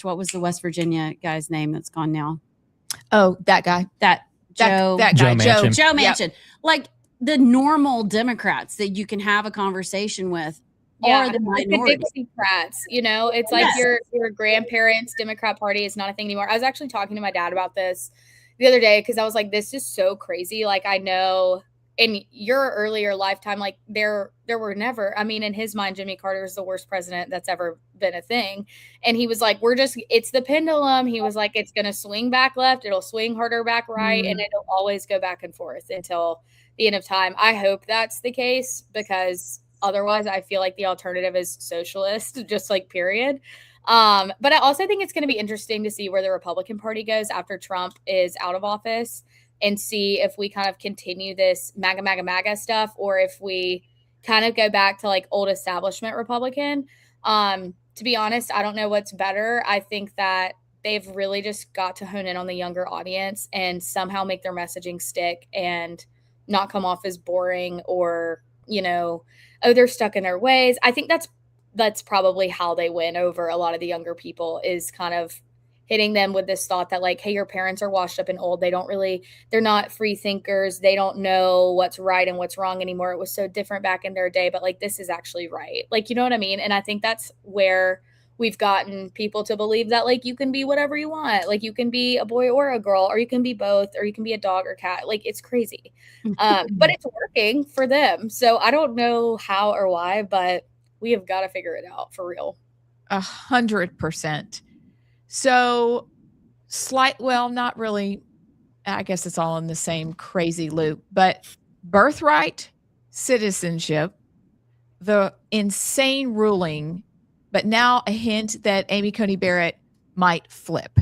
what was the West Virginia guy's name that's gone now? Oh, that guy. That Joe Manchin. Joe Manchin. Like the normal Democrats that you can have a conversation with. Yeah, or the like minorities. the Dixiecrats, you know, it's like your grandparents' Democrat Party is not a thing anymore. I was actually talking to my dad about this the other day because I was like, this is so crazy. Like, I know in your earlier lifetime, like there were never, I mean, in his mind, Jimmy Carter is the worst president that's ever been a thing. And he was like, it's the pendulum. He was like, it's going to swing back left. It'll swing harder back right. And it'll always go back and forth until the end of time. I hope that's the case because otherwise, I feel like the alternative is socialist, just like period. But I also think it's going to be interesting to see where the Republican Party goes after Trump is out of office and see if we kind of continue this MAGA stuff or if we kind of go back to like old establishment Republican. To be honest, I don't know what's better. I think that they've really just got to hone in on the younger audience and somehow make their messaging stick and not come off as boring or, you know, oh, they're stuck in their ways. I think that's probably how they win over a lot of the younger people, is kind of hitting them with this thought that like, hey, your parents are washed up and old. They're not free thinkers. They don't know what's right and what's wrong anymore. It was so different back in their day, but like, this is actually right. Like, you know what I mean? And I think that's where we've gotten people to believe that like, you can be whatever you want. Like you can be a boy or a girl, or you can be both, or you can be a dog or cat. Like it's crazy. But it's working for them. So I don't know how or why, but we have got to figure it out for real. 100%. So well, not really. I guess it's all in the same crazy loop, but birthright citizenship, the insane ruling, but now a hint that Amy Coney Barrett might flip.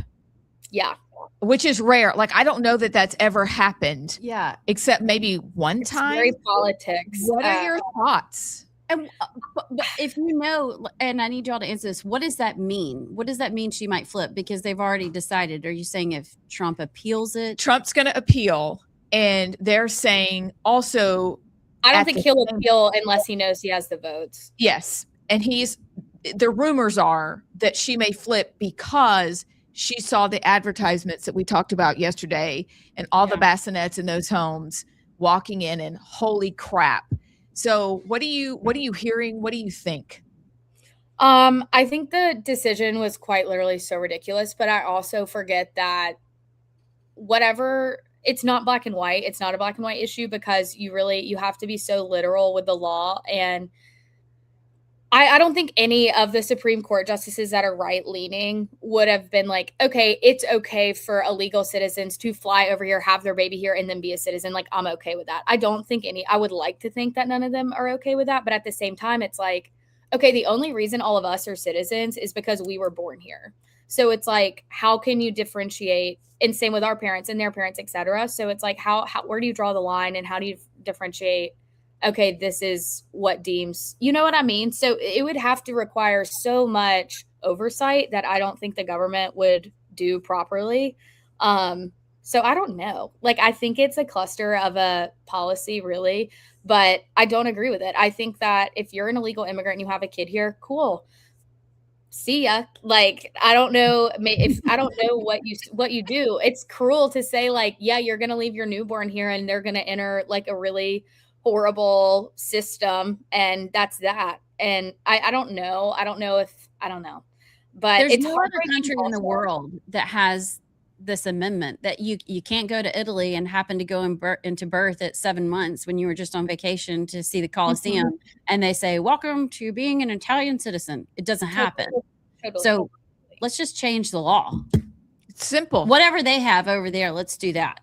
Yeah. Which is rare. Like, I don't know that that's ever happened. Yeah. Except maybe one time. Very politics. What are your thoughts? And but if you know, and I need y'all to answer this, what does that mean? What does that mean she might flip? Because they've already decided. Are you saying if Trump appeals it? Trump's going to appeal. And they're saying also. I don't think he'll appeal unless he knows he has the votes. Yes. And the rumors are that she may flip because she saw the advertisements that we talked about yesterday and all the bassinets in those homes walking in, and holy crap. So what are you hearing? What do you think? I think the decision was quite literally so ridiculous, but I also forget that it's not black and white. It's not a black and white issue because you have to be so literal with the law. And I don't think any of the Supreme Court justices that are right leaning would have been like, okay, it's okay for illegal citizens to fly over here, have their baby here, and then be a citizen. Like, I'm okay with that. I don't think I would like to think that none of them are okay with that. But at the same time, it's like, okay, the only reason all of us are citizens is because we were born here. So it's like, how can you differentiate? And same with our parents and their parents, et cetera. So it's like, where do you draw the line and how do you differentiate? Okay, this is what deems, you know what I mean? So it would have to require so much oversight that I don't think the government would do properly. So I don't know. Like, I think it's a cluster of a policy, really, but I don't agree with it. I think that if you're an illegal immigrant and you have a kid here, cool. See ya. Like, I don't know what you do. It's cruel to say, like, yeah, you're gonna leave your newborn here and they're gonna enter like a really horrible system, and that's that. And I don't know. I don't know. But There's it's no other country in the world that has this amendment that you can't go to Italy and happen to go into birth at 7 months when you were just on vacation to see the Colosseum, and they say, welcome to being an Italian citizen. It doesn't happen. Totally. So let's just change the law. It's simple. Whatever they have over there, let's do that.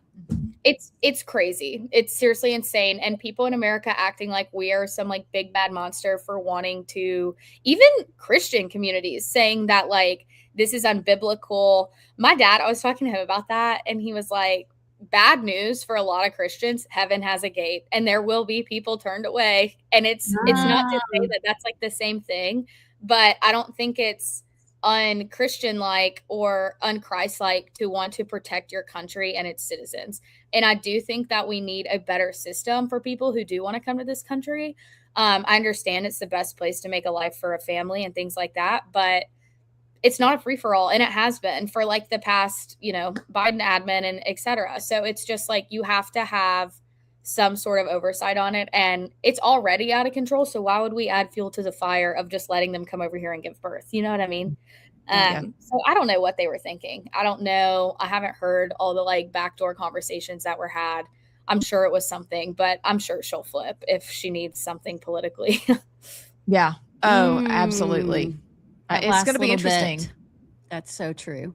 It's crazy. It's seriously insane. And people in America acting like we are some like big bad monster for wanting to, even Christian communities saying that like this is unbiblical. My dad, I was talking to him about that, and he was like, bad news for a lot of Christians, heaven has a gate and there will be people turned away. And it's not to say that that's like the same thing, but I don't think it's unchristian like or unchrist like to want to protect your country and its citizens. And I do think that we need a better system for people who do want to come to this country. I understand it's the best place to make a life for a family and things like that, but it's not a free-for-all, and it has been for like the past, Biden admin and et cetera. So it's just like you have to have some sort of oversight on it, and it's already out of control. So why would we add fuel to the fire of just letting them come over here and give birth? You know what I mean? So I don't know what they were thinking. I don't know. I haven't heard all the like backdoor conversations that were had. I'm sure it was something, but I'm sure she'll flip if she needs something politically. Yeah. Oh, absolutely. It's going to be interesting. That's so true.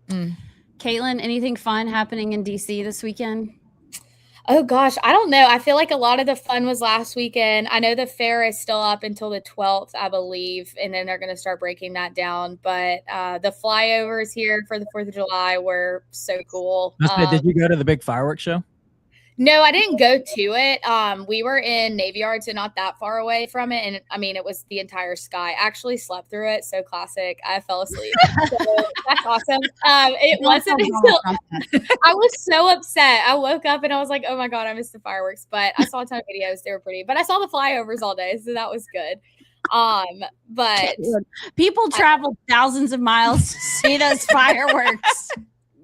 Caitlin, anything fun happening in DC this weekend? Oh gosh, I don't know. I feel like a lot of the fun was last weekend. I know the fair is still up until the 12th, I believe, and then they're going to start breaking that down. But the flyovers here for the 4th of July were so cool. Did you go to the big fireworks show? No, I didn't go to it. We were in Navy Yard, so not that far away from it. And I mean, it was the entire sky. I actually slept through it. So classic. I fell asleep. So that's awesome. It wasn't until I was so upset. I woke up and I was like, oh my God, I missed the fireworks. But I saw a ton of videos. They were pretty. But I saw the flyovers all day. So that was good. But people traveled thousands of miles to see those fireworks.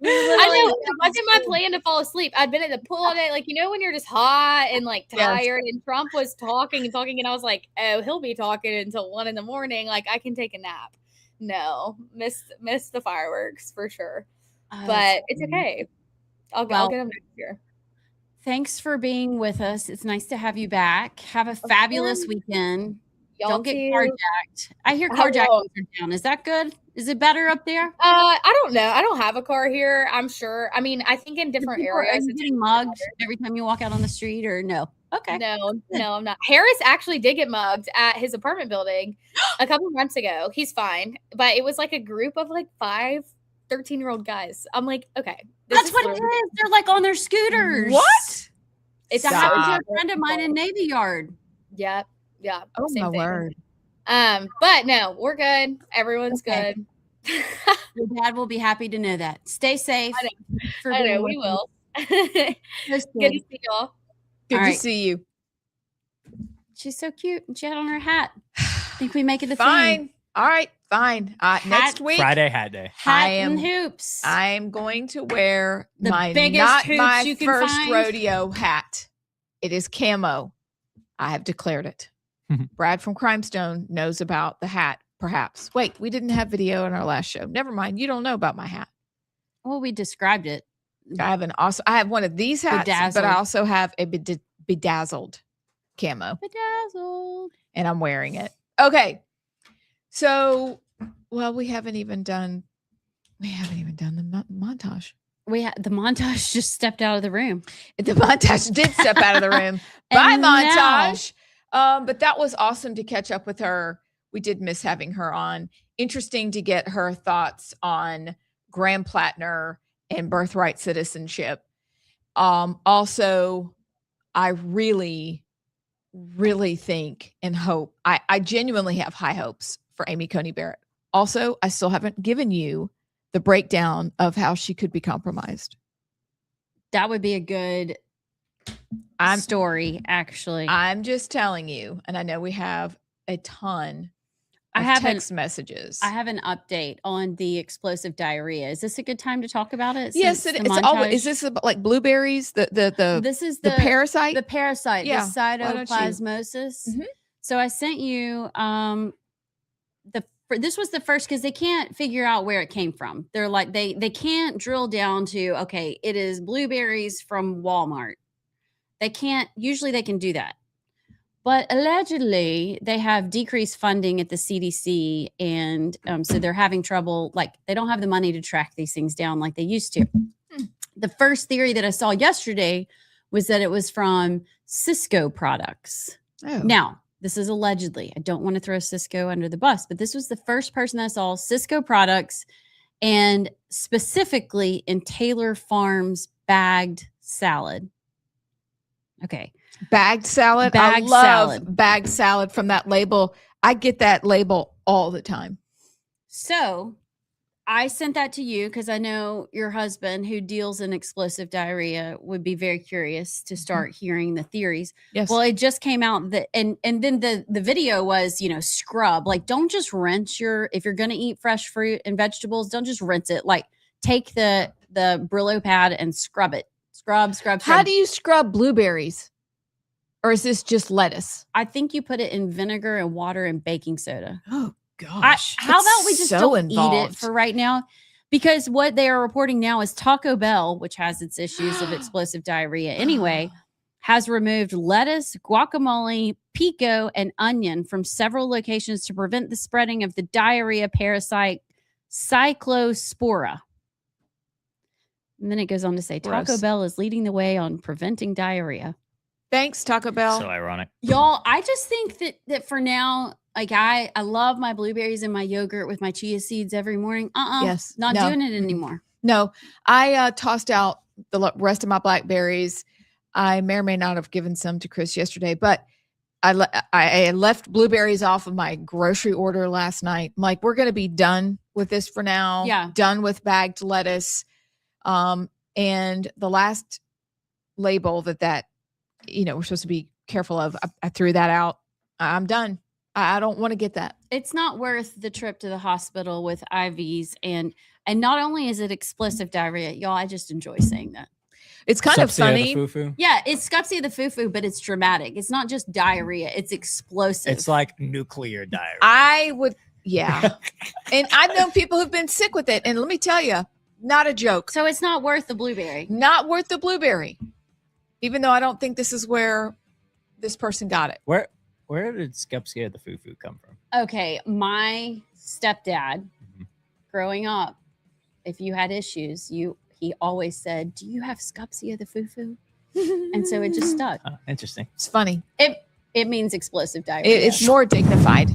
I know it wasn't my plan to fall asleep. I'd been at the pool all day, like when you're just hot and like tired. And Trump was talking, and I was like, oh, he'll be talking until 1 a.m. Like I can take a nap. No, miss the fireworks for sure, but it's okay. I'll get them next year. Thanks for being with us. It's nice to have you back. Have a fabulous weekend. Y'all don't get too. carjacked. I hear carjacking are down. Is that good? Is it better up there? I don't know. I don't have a car here. I'm sure. I mean, I think in different areas. Are you getting mugged every time you walk out on the street, or no? Okay. No, I'm not. Harris actually did get mugged at his apartment building a couple months ago. He's fine. But it was like a group of like 5 13-year-old guys. I'm like, okay. That's what it is. They're like on their scooters. What? It's happened to a friend of mine in Navy Yard. Yep. Yeah. Oh my word. But no, we're good. Everyone's good. Your dad will be happy to know that. Stay safe. I know we will. Good to see y'all. Good to see you. She's so cute. And she had on her hat. I think we make it a fine. thing. All right, fine. Next week, Friday hat day. Hat and hoops. I am going to wear the my biggest not hoops my you can first find. rodeo hat. It is camo. I have declared it. Brad from Crimestone knows about the hat perhaps. Wait, we didn't have video in our last show. Never mind. You don't know about my hat. Well, we described it. I have one of these hats, but I Bedazzled. also have a bedazzled camo, Bedazzled. and I'm wearing it. Okay. So, well, we haven't even done the montage. The montage just stepped out of the room. The montage did step out of the room. Bye, And now- montage. But that was awesome to catch up with her. We did miss having her on. Interesting to get her thoughts on Graham Plattner and birthright citizenship. Also, I really, really think and hope, I genuinely have high hopes for Amy Coney Barrett. Also, I still haven't given you the breakdown of how she could be compromised. That would be a good story, actually. I'm just telling you, and I know we have a ton I of haven't- text messages. I have an update on the explosive diarrhea. Is this a good time to talk about it? Yes, since it's the always. montage- Is this about like blueberries? The This is the parasite? The parasite, Yeah, the why don't you- cytoplasmosis. Mhm. So I sent you this was the first because they can't figure out where it came from. They're like they can't drill down to okay, it is blueberries from Walmart. They can't. Usually they can do that. But allegedly, they have decreased funding at the CDC, and so they're having trouble. Like they don't have the money to track these things down like they used to. The first theory that I saw yesterday was that it was from Cisco products. Oh. Now, this is allegedly. I don't want to throw Cisco under the bus, but this was the first person I saw Cisco products, and specifically in Taylor Farms bagged salad. Okay. Bagged salad. Bagged I love salad. bagged salad from that label. I get that label all the time. So I sent that to you because I know your husband, who deals in explosive diarrhea, would be very curious to start hearing the theories. Yes. Well, it just came out that, and then the video was, scrub. Like, don't just rinse if you're going to eat fresh fruit and vegetables, don't just rinse it. Like, take the Brillo pad and scrub it. Scrub. How do you scrub blueberries? Or is this just lettuce? I think you put it in vinegar and water and baking soda. Oh gosh. How about we just don't eat it involved. for right now? Because what they are reporting now is Taco Bell, which has its issues of explosive diarrhea anyway, has removed lettuce, guacamole, pico, and onion from several locations to prevent the spreading of the diarrhea parasite Cyclospora. And then it goes on to say Taco Gross. Bell is leading the way on preventing diarrhea. Thanks, Taco Bell. So ironic. Y'all, I just think that for now, like I love my blueberries and my yogurt with my chia seeds every morning. Yes. Not No. doing it anymore. No, I tossed out the rest of my blackberries. I may or may not have given some to Chris yesterday, but I left blueberries off of my grocery order last night. I'm like, we're going to be done with this for now. Yeah. Done with bagged lettuce. And the last label that we're supposed to be careful of, I threw that out. I'm done. I don't want to get that. It's not worth the trip to the hospital with IVs, and not only is it explosive diarrhea, y'all, I just enjoy saying that. It's kind of funny. Fufu. Yeah, it's Scupsy the foo-foo, but it's dramatic. It's not just diarrhea, it's explosive. It's like nuclear diarrhea. I would, yeah. And I've known people who've been sick with it. And let me tell you, not a joke. So it's not worth the blueberry. Not worth the blueberry. Even though I don't think this is where this person got it. Where did Scupsia the Fufu come from? Okay, my stepdad, growing up, if you had issues, he always said, "Do you have Scupsia the foo-foo?" And so it just stuck. Oh, interesting. It's funny. It means explosive diarrhea. It's more dignified.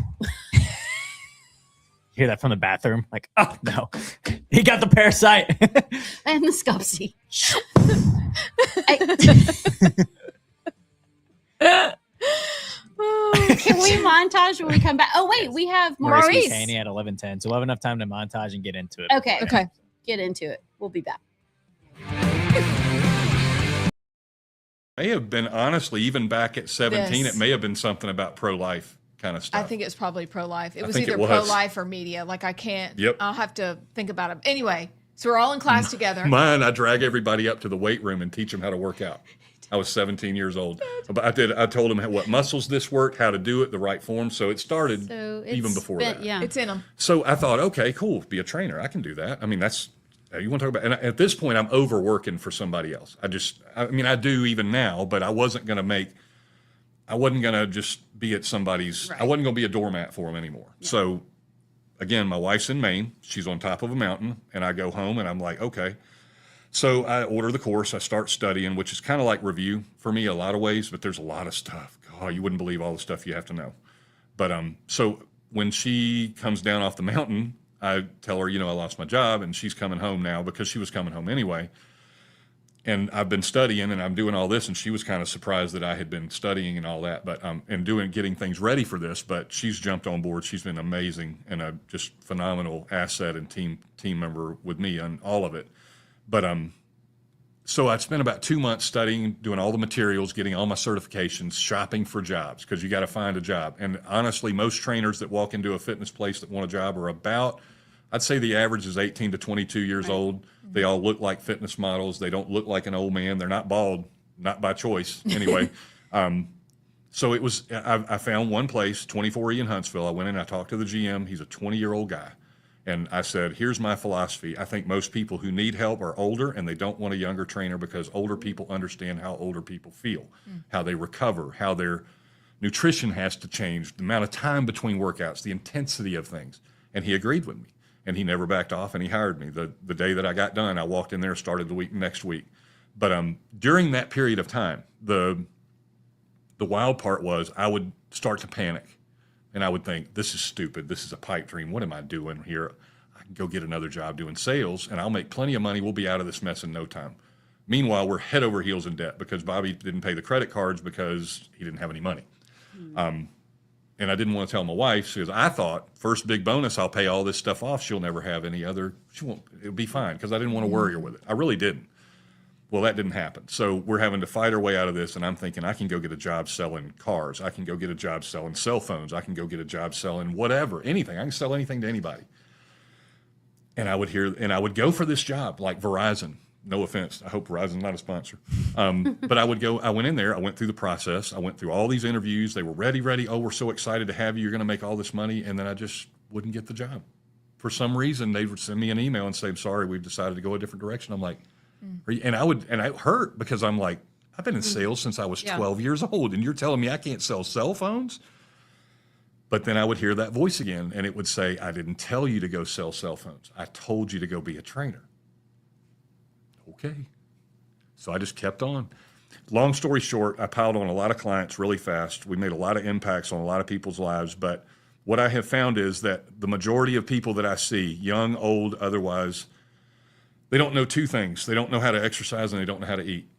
Hear that from the bathroom? Like, oh no, he got the parasite. and the Scupsy. Can we montage when we come back? Oh wait, we have Maurice Maurice. Buchanan at 11:10, so we'll have enough time to montage and get into it. Okay. Okay. Get into it. We'll be back. May have been, honestly, even back at 17, This. it may have been something about pro-life kind of stuff. I think it's probably pro-life. It I was think either it was. pro-life or media. Like I can't. Yep. I'll have to think about it. Anyway, so we're all in class together. Mine, I drag everybody up to the weight room and teach them how to work out. I was 17 years old. But I told him what muscles this worked, how to do it, the right form. So it started So even before that. Yeah. It's in them. So I thought, okay, cool, be a trainer. I can do that. I mean, that's, you want to talk about, and at this point, I'm overworking for somebody else. I mean, I do even now, but I wasn't going to just be at somebody's, I wasn't going to be a doormat for them anymore. Yeah. So again, my wife's in Maine. She's on top of a mountain, and I go home and I'm like, okay. So I order the course. I start studying, which is kind of like review for me a lot of ways, but there's a lot of stuff. God, you wouldn't believe all the stuff you have to know. But so when she comes down off the mountain, I tell her, I lost my job, and she's coming home now because she was coming home anyway. And I've been studying and I'm doing all this, and she was kind of surprised that I had been studying and all that, but and getting things ready for this. But she's jumped on board. She's been amazing and a just phenomenal asset and team member with me on all of it. But so I spent about 2 months studying, doing all the materials, getting all my certifications, shopping for jobs, because you got to find a job. And honestly, most trainers that walk into a fitness place that want a job are about, I'd say the average is 18 to 22 years old. They all look like fitness models. They don't look like an old man. They're not bald, not by choice anyway. So it was, I found one place, 24E in Huntsville. I went in, I talked to the GM. He's a 20-year-old guy. And I said, here's my philosophy. I think most people who need help are older, and they don't want a younger trainer because older people understand how older people feel, how they recover, how their nutrition has to change, the amount of time between workouts, the intensity of things. And he agreed with me. And he never backed off, and he hired me. The day that I got done, I walked in there, started the next week. But during that period of time, the wild part was I would start to panic. And I would think, this is stupid. This is a pipe dream. What am I doing here? I can go get another job doing sales, and I'll make plenty of money. We'll be out of this mess in no time. Meanwhile, we're head over heels in debt because Bobby didn't pay the credit cards because he didn't have any money. And I didn't want to tell my wife because I thought, first big bonus, I'll pay all this stuff off. She'll never have any other, it'll be fine, because I didn't want to worry her with it. I really didn't. Well, that didn't happen. So we're having to fight our way out of this, and I'm thinking I can go get a job selling cars. I can go get a job selling cell phones. I can go get a job selling whatever, anything. I can sell anything to anybody. And I would go for this job like Verizon. No offense. I hope Verizon's not a sponsor. But I went in there. I went through the process. I went through all these interviews. They were ready. Oh, we're so excited to have you. You're going to make all this money. And then I just wouldn't get the job. For some reason, they would send me an email and say, I'm sorry, we've decided to go a different direction. I'm like, and I hurt because I'm like, I've been in sales since I was 12 years old, and you're telling me I can't sell cell phones? But then I would hear that voice again, and it would say, I didn't tell you to go sell cell phones. I told you to go be a trainer. Okay. So I just kept on. Long story short, I piled on a lot of clients really fast. We made a lot of impacts on a lot of people's lives. But what I have found is that the majority of people that I see, young, old, otherwise, they don't know two things. They don't know how to exercise, and they don't know how to eat.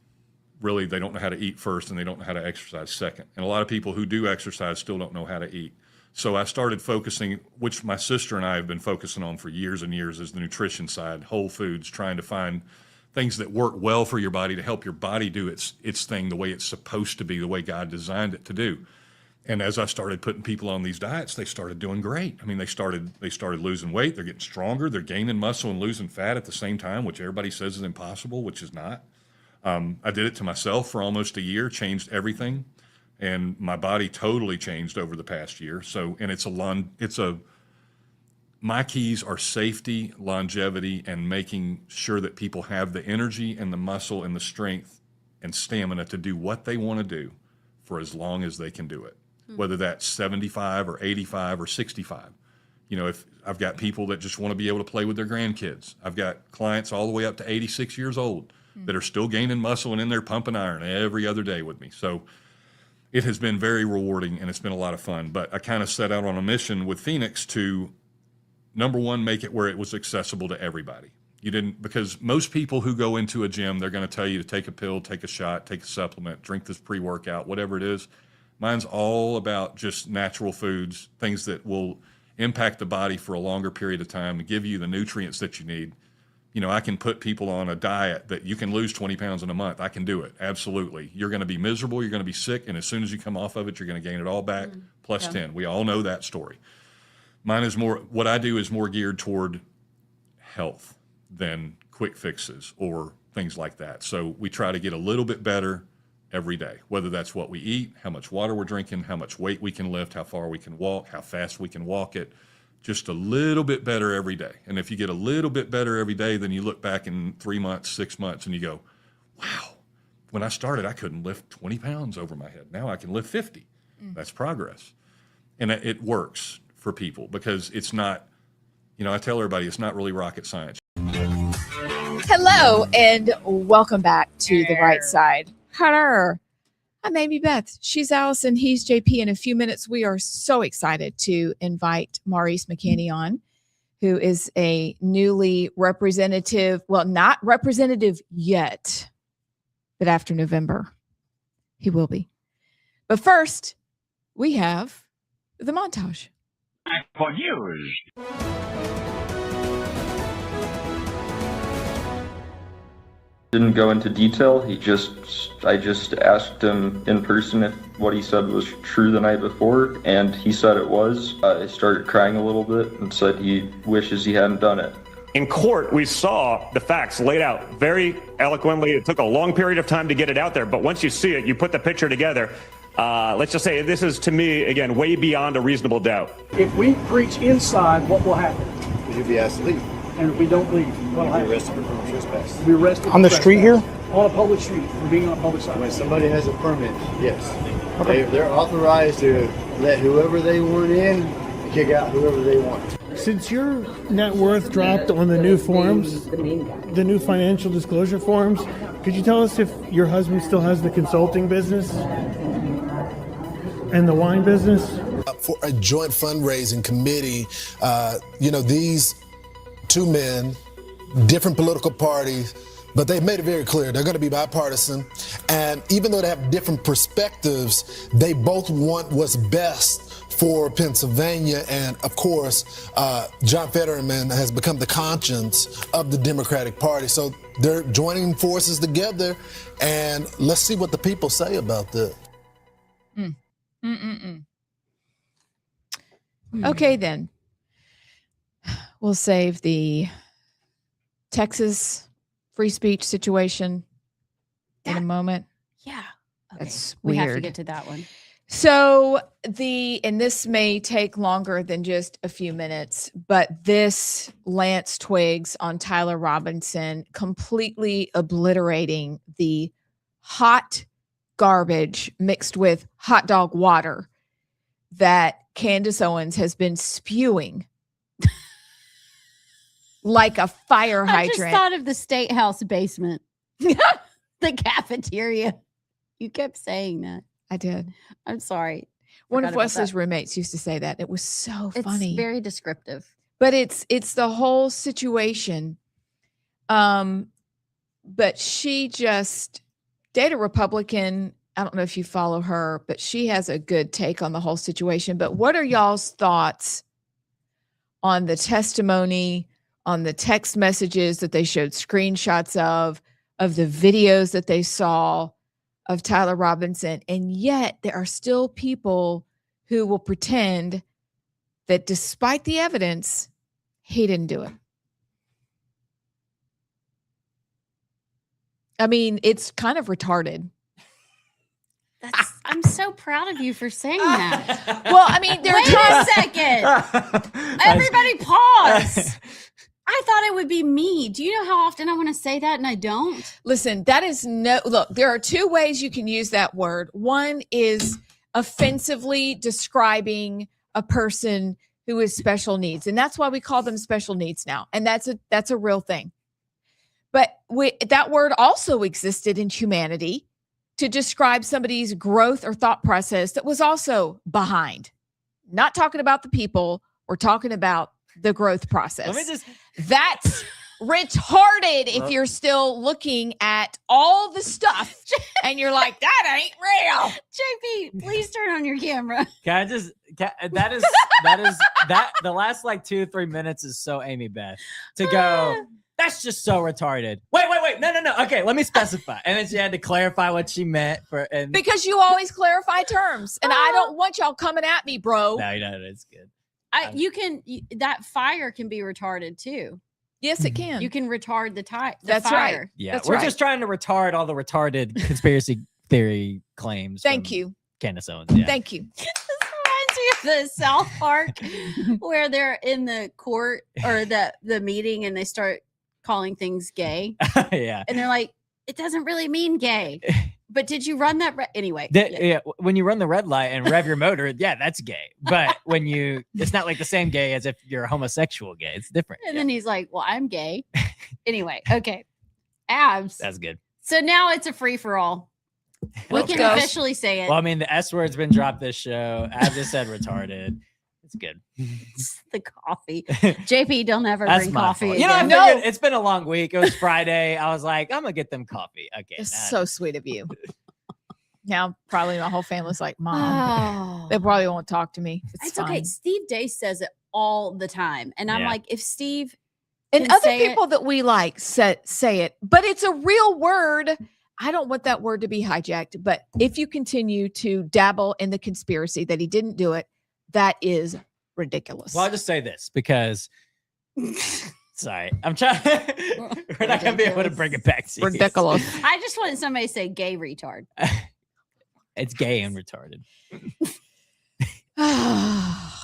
Really, they don't know how to eat first, and they don't know how to exercise second. And a lot of people who do exercise still don't know how to eat. So I started focusing, which my sister and I have been focusing on for years and years, is the nutrition side, whole foods, trying to find things that work well for your body to help your body do its thing the way it's supposed to be, the way God designed it to do. And as I started putting people on these diets, they started doing great. I mean, they started losing weight. They're getting stronger. They're gaining muscle and losing fat at the same time, which everybody says is impossible, which is not. I did it to myself for almost a year, changed everything, and my body totally changed over the past year. So, and my keys are safety, longevity, and making sure that people have the energy and the muscle and the strength and stamina to do what they want to do for as long as they can do it, whether that's 75 or 85 or 65. You know, if I've got people that just want to be able to play with their grandkids. I've got clients all the way up to 86 years old that are still gaining muscle and in there pumping iron every other day with me. So it has been very rewarding, and it's been a lot of fun. But I kind of set out on a mission with Phoenix to, number one, make it where it was accessible to everybody. Because most people who go into a gym, they're going to tell you to take a pill, take a shot, take a supplement, drink this pre-workout, whatever it is. Mine's all about just natural foods, things that will impact the body for a longer period of time and give you the nutrients that you need. You know, I can put people on a diet that you can lose 20 pounds in a month. I can do it. Absolutely. You're going to be miserable. You're going to be sick. And as soon as you come off of it, you're going to gain it all back plus 10. We all know that story. Mine is what I do is more geared toward health than quick fixes or things like that. So we try to get a little bit better every day, whether that's what we eat, how much water we're drinking, how much weight we can lift, how far we can walk, how fast we can walk it, just a little bit better every day. And if you get a little bit better every day, then you look back in 3 months, 6 months, and you go, wow, when I started, I couldn't lift 20 pounds over my head. Now I can lift 50. That's progress. And it works for people because it's not, I tell everybody it's not really rocket science. Hello and welcome back to the Right Side. Hello. I'm Amy Beth. She's Allison. He's JP. In a few minutes, we are so excited to invite Maurice McKinney on, who is a newly representative. Well, not representative yet, but after November, he will be. But first, we have the montage. For views. Didn't go into detail. I just asked him in person if what he said was true the night before, and he said it was. I started crying a little bit and said he wishes he hadn't done it. In court, we saw the facts laid out very eloquently. It took a long period of time to get it out there, but once you see it, you put the picture together. Let's just say this is, to me, again, way beyond a reasonable doubt. If we preach inside, what will happen? You'll be asked to leave. And if we don't leave, what will You'll be happen? arrested for criminal trespass. We'll be arrested On the street here? On a public street, for being on a public side. When somebody has a permit, yes. They're authorized to let whoever they want in, kick out whoever they want. Since your net worth dropped on the new forms, the new financial disclosure forms, could you tell us if your husband still has the consulting business and the wine business? For a joint fundraising committee, these two men, different political parties, but they've made it very clear they're going to be bipartisan. And even though they have different perspectives, they both want what's best for Pennsylvania. And of course, John Fetterman has become the conscience of the Democratic Party. So they're joining forces together, and let's see what the people say about this. Okay, then. We'll save the Texas free speech situation in a moment. Yeah. Okay. That's we have to weird. get to that one. So and this may take longer than just a few minutes, but this Lance Twiggs on Tyler Robinson completely obliterating the hot garbage mixed with hot dog water that Candace Owens has been spewing like a fire hydrant. I just thought of the State House basement, the cafeteria. You kept saying that. I did. I'm sorry. One Forgot of about Wesley's that. roommates used to say that. It was so It's funny. very descriptive. But it's the whole situation. But she just dated a Republican. I don't know if you follow her, but she has a good take on the whole situation. But what are y'all's thoughts on the testimony, on the text messages that they showed screenshots of the videos that they saw of Tyler Robinson? And yet there are still people who will pretend that despite the evidence, he didn't do it. I mean, it's kind of retarded. I'm so proud of you for saying that. Well, I mean, Wait a second. Everybody pause. I thought it would be me. Do you know how often I want to say that and I don't? Listen, that is look, there are two ways you can use that word. One is offensively describing a person who is special needs. And that's why we call them special needs now. And that's a real thing. But that word also existed in humanity to describe somebody's growth or thought process that was also behind. Not talking about the people, we're talking about the growth process. That's retarded if you're still looking at all the stuff and you're like, that ain't real. JP, please turn on your camera. The last like 2-3 minutes is so Amy Beth to go. That's just so retarded. Wait. No. Okay, let me specify. And then she had to clarify what she meant because you always clarify terms, and I don't want y'all coming at me, bro. No, it's good. That fire can be retarded too. Yes, it can. You can retard the That's fire. right. Yeah, That's we're right. just trying to retard all the retarded conspiracy theory claims. Thank from you. Candace Owens. Yeah. Thank you. This reminds me of the South Park where they're in the court or the meeting and they start calling things gay. Yeah. And they're like, it doesn't really mean gay. But did you run that? Anyway. Yeah. Yeah, when you run the red light and rev your motor, yeah, that's gay. But when it's not like the same gay as if you're a homosexual gay. It's different. And then he's like, well, I'm gay. Anyway. Okay. Abs. That's good. So now it's a free for all. We can officially say it. Well, I mean, the S word's been dropped this show. Abs just said retarded. It's good. It's the coffee. JP, don't ever That's bring my coffee. fault. You know, again. I figured it's been a long week. It was Friday. I was like, I'm gonna get them coffee. Okay. It's so sweet of you. Now, probably my whole family's like, Mom. Oh. They probably won't talk to me. It's fine. okay. Steve Day says it all the time. And I'm Yeah. like, if Steve And can other say people that we like say it, but it's a real word. I don't want that word to be hijacked. But if you continue to dabble in the conspiracy that he didn't do it, that is ridiculous. Well, I'll just say this because sorry, I'm trying. We're not gonna be able to bring it back to you. Ridiculous. I just want somebody to say gay retard. It's gay and retarded.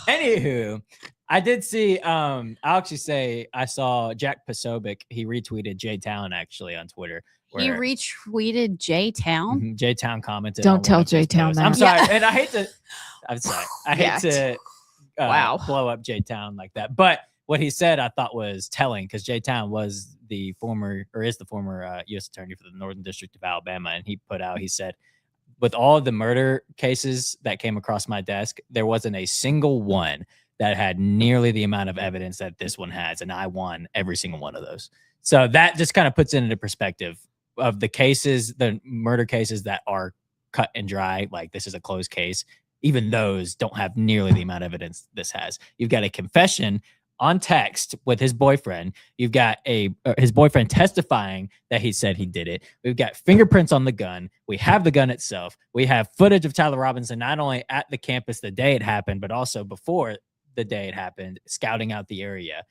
Anywho, I did see. I'll actually say I saw Jack Posobiec. He retweeted Jay Town actually on Twitter. He retweeted J Town. J Town commented. Don't on one tell of his J Town posts. that. I'm sorry, and I hate to. I'm sorry. I hate to. Wow. Blow up J Town like that. But what he said, I thought was telling because J Town was the former U.S. attorney for the Northern District of Alabama, and he said, with all of the murder cases that came across my desk, there wasn't a single one that had nearly the amount of evidence that this one has, and I won every single one of those. So that just kind of puts it into perspective of the cases, the murder cases that are cut and dry, like this is a closed case. Even those don't have nearly the amount of evidence this has. You've got a confession on text with his boyfriend. You've got his boyfriend testifying that he said he did it. We've got fingerprints on the gun. We have the gun itself. We have footage of Tyler Robinson not only at the campus the day it happened, but also before the day it happened, scouting out the area.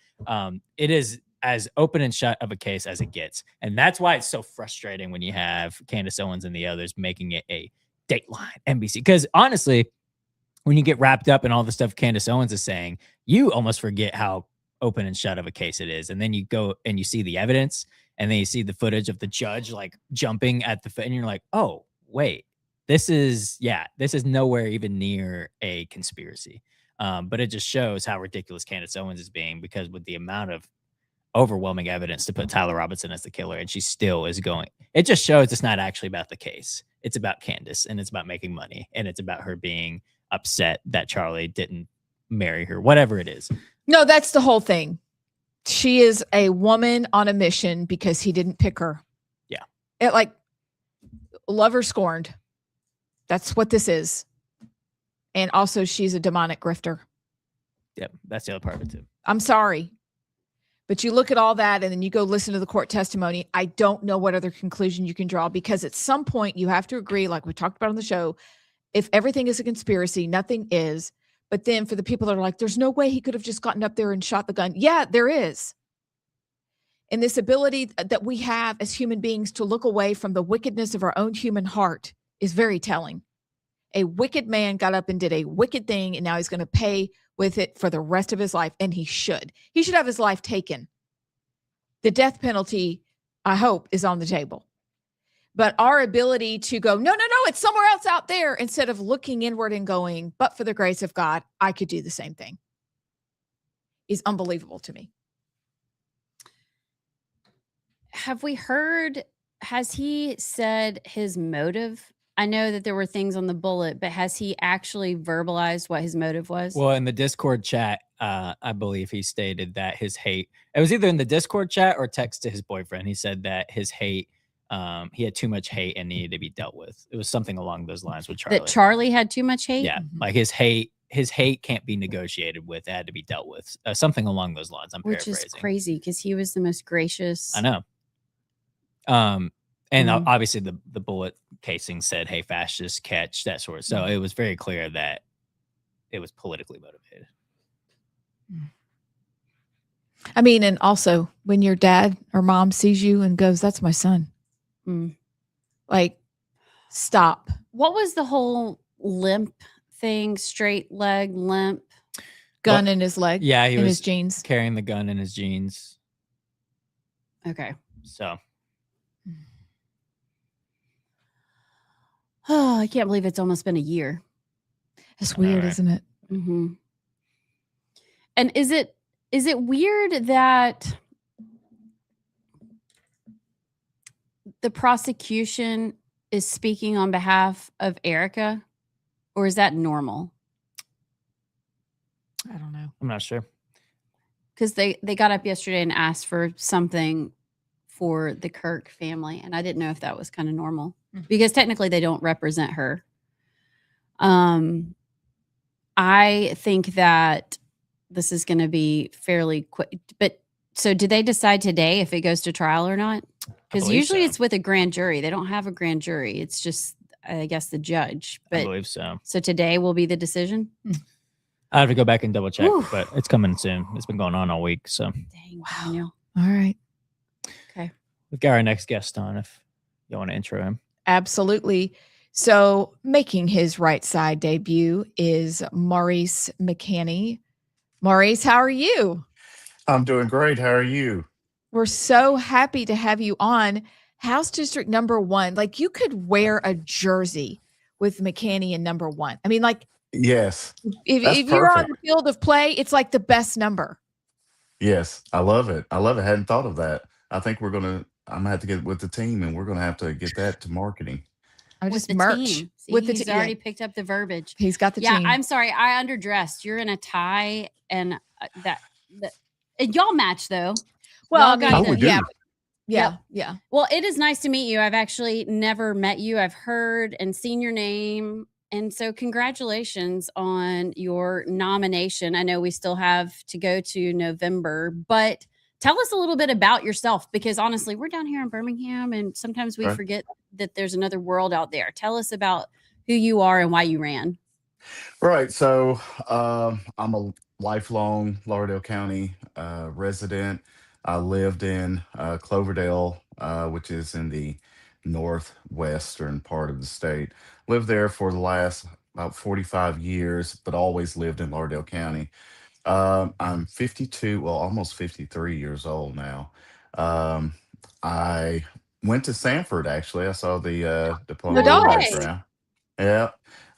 It is as open and shut of a case as it gets. And that's why it's so frustrating when you have Candace Owens and the others making it a Dateline, NBC. Because honestly, when you get wrapped up in all the stuff Candace Owens is saying, you almost forget how open and shut of a case it is. And then you go and you see the evidence, and then you see the footage of the judge like jumping at and you're like, oh, wait, this is nowhere even near a conspiracy. But it just shows how ridiculous Candace Owens is being, because with the amount of overwhelming evidence to put Tyler Robinson as the killer, and she still is going. It just shows it's not actually about the case. It's about Candace, and it's about making money, and it's about her being upset that Charlie didn't marry her, whatever it is. No, that's the whole thing. She is a woman on a mission because he didn't pick her. Yeah. It like lover scorned. That's what this is. And also she's a demonic grifter. Yep. That's the other part of it too. I'm sorry. But you look at all that and then you go listen to the court testimony. I don't know what other conclusion you can draw, because at some point you have to agree, like we talked about on the show, if everything is a conspiracy, nothing is. But then for the people that are like, there's no way he could have just gotten up there and shot the gun. Yeah, there is. And this ability that we have as human beings to look away from the wickedness of our own human heart is very telling. A wicked man got up and did a wicked thing, and now he's going to pay with it for the rest of his life. And he should. He should have his life taken. The death penalty, I hope, is on the table. But our ability to go, no, it's somewhere else out there, instead of looking inward and going, but for the grace of God, I could do the same thing, is unbelievable to me. Have we heard, has he said his motive? I know that there were things on the bullet, but has he actually verbalized what his motive was? Well, in the Discord chat, I believe he stated that his hate, it was either in the Discord chat or text to his boyfriend. He said that his hate, he had too much hate and needed to be dealt with. It was something along those lines with Charlie. That Charlie had too much hate? Yeah. Like his hate can't be negotiated with. It had to be dealt with. Something along those lines. I'm Which paraphrasing. is crazy, because he was the most gracious. I know. And obviously the bullet casing said, hey, fascist, catch, that sort of. So it was very clear that it was politically motivated. I mean, and also when your dad or mom sees you and goes, that's my son. Like, stop. What was the whole limp thing? Straight leg limp. Gun in his leg. Yeah, he in was his jeans. carrying the gun in his jeans. Okay. So Oh, I can't believe it's almost been a year. It's weird, right. isn't it? Mm-hmm. And is it weird that the prosecution is speaking on behalf of Erica, or is that normal? I don't know. I'm not sure. Because they got up yesterday and asked for something for the Kirk family, and I didn't know if that was kind of normal because technically they don't represent her. I think that this is going to be fairly quick. But so, did they decide today if it goes to trial or not? Because usually it's with a grand jury. They don't have a grand jury. It's just, I guess, the judge. But I believe so. So today will be the decision. I have to go back and double check, Whew. but it's coming soon. It's been going on all week. So Dang, Daniel. All right. Okay. we've got our next guest on if you want to intro him. Absolutely. So, making his right side debut is Maurice McCanney. Maurice, how are you? I'm doing great. How are you? We're so happy to have you on House District number 1. Like, you could wear a jersey with McCanney in number 1. I mean, like, Yes. if you're on the field of play, it's like the best number. Yes. I love it. I love it. Hadn't thought of that. I think I'm going to have to get with the team and we're going to have to get that to marketing. I'm With just the merch. team. See, With the he's team. already picked up the verbiage. He's got the Yeah, team. I'm sorry. I underdressed. You're in a tie, and and y'all match though. Well, Y'all got the- yeah. Yep. Yeah. Well, it is nice to meet you. I've actually never met you. I've heard and seen your name. And so congratulations on your nomination. I know we still have to go to November, but tell us a little bit about yourself, because honestly, we're down here in Birmingham and sometimes we Right. forget that there's another world out there. Tell us about who you are and why you ran. Right. So I'm a lifelong Lauderdale County resident. I lived in Cloverdale, which is in the northwestern part of the state. Lived there for the last about 45 years, but always lived in Lauderdale County. I'm 52, well, almost 53 years old now. I went to Sanford, actually. I saw the diploma in the Nice. background. Yeah.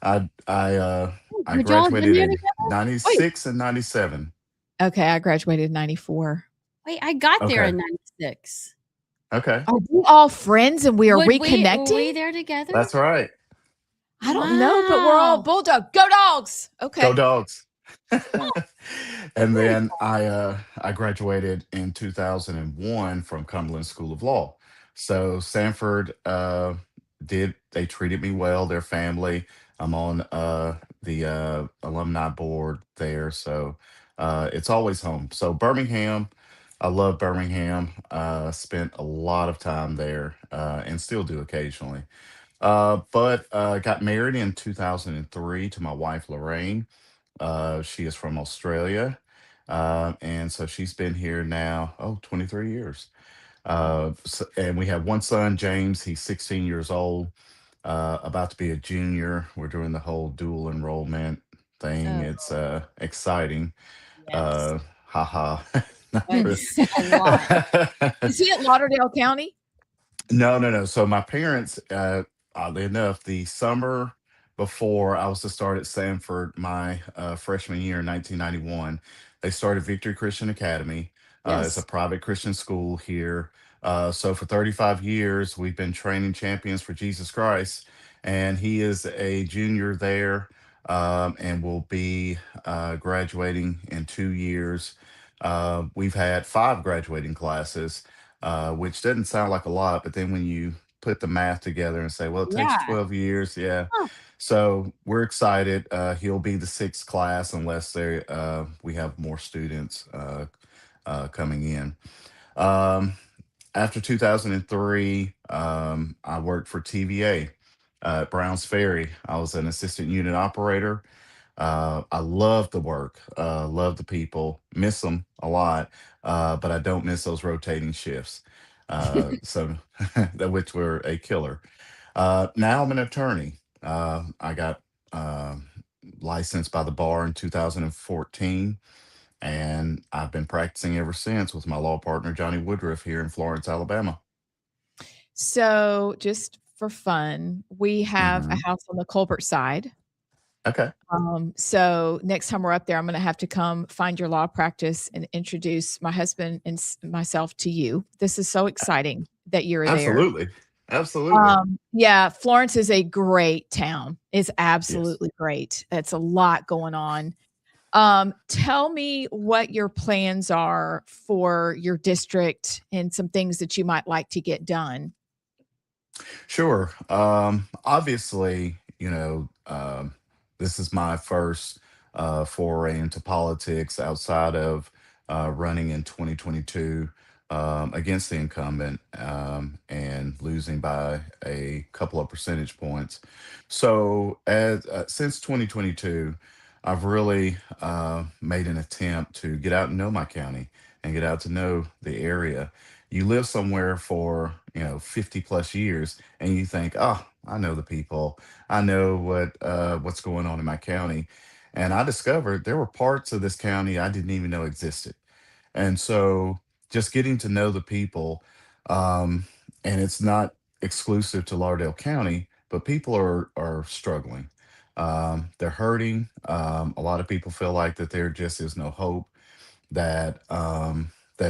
I Would y'all have been graduated there in together? 96 and 97. Okay, I graduated in 94. Wait, I got there Okay. in 96. Okay. Are we all friends and we are Were reconnecting? we there together? That's right. I don't know, but we're all Wow. Bulldog. Go Dogs. Okay. Go Dogs. And then I graduated in 2001 from Cumberland School of Law. So Sanford they treated me well, their family. I'm on the alumni board there, so it's always home. So Birmingham, I love Birmingham. Spent a lot of time there and still do occasionally. But got married in 2003 to my wife Lorraine. She is from Australia. And so she's been here now, 23 years. And we have one son, James. He's 16 years old, about to be a junior. We're doing the whole dual enrollment thing. Oh. It's exciting. Yes. Haha. Not It's really. a lot. Is he at Lauderdale County? No. So my parents, oddly enough, the summer before I was to start at Sanford, my freshman year in 1991, they started Victory Christian Academy. It's a Yes. private Christian school here. So for 35 years, we've been training champions for Jesus Christ, and he is a junior there, and will be graduating in 2 years. We've had 5 graduating classes, which doesn't sound like a lot, but then when you put the math together and say, well, it takes Yeah. 12 years. Yeah. Huh. So we're excited. He'll be the 6th class unless we have more students coming in. After 2003, I worked for TVA at Browns Ferry. I was an assistant unit operator. I love the work, love the people, miss them a lot, but I don't miss those rotating shifts. So which were a killer. Now I'm an attorney. I got uh, licensed by the bar in 2014, and I've been practicing ever since with my law partner, Johnny Woodruff, here in Florence, Alabama. So, just for fun, we have a Hmm. house on the Colbert side. Okay. So next time we're up there, I'm gonna have to come find your law practice and introduce my husband and myself to you. This is so exciting that you're there. Absolutely. Absolutely. Yeah, Florence is a great town. It's Yes. absolutely great. It's a lot going on. Tell me what your plans are for your district and some things that you might like to get done. Sure. Obviously, this is my first foray into politics outside of running in 2022 against the incumbent and losing by a couple of percentage points. So, since 2022, I've really made an attempt to get out and know my county and get out to know the area. You live somewhere for 50 plus years and you think, oh, I know the people, I know what's going on in my county. And I discovered there were parts of this county I didn't even know existed. And so just getting to know the people, um, and it's not exclusive to Lauderdale County, but people are struggling. They're hurting. A lot of people feel like that there just is no hope, that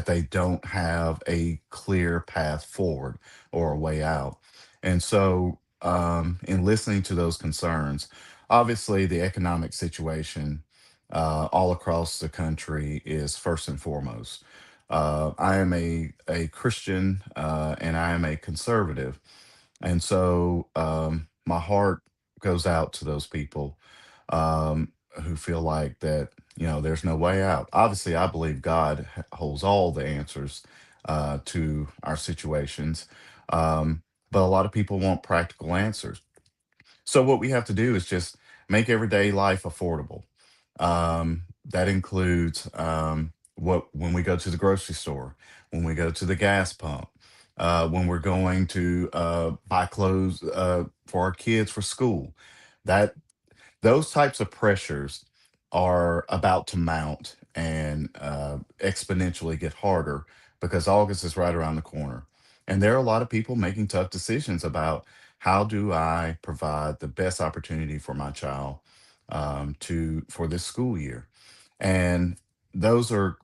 they don't have a clear path forward or a way out. And so, in listening to those concerns, obviously the economic situation all across the country is first and foremost. I am a Christian and I am a conservative, and so my heart goes out to those people who feel like that, there's no way out. Obviously, I believe God holds all the answers to our situations. Um, but a lot of people want practical answers. So what we have to do is just make everyday life affordable. That includes what when we go to the grocery store, when we go to the gas pump, when we're going to buy clothes for our kids for school. That those types of pressures are about to mount and exponentially get harder because August is right around the corner. And there are a lot of people making tough decisions about how do I provide the best opportunity for my child to for this school year. And those are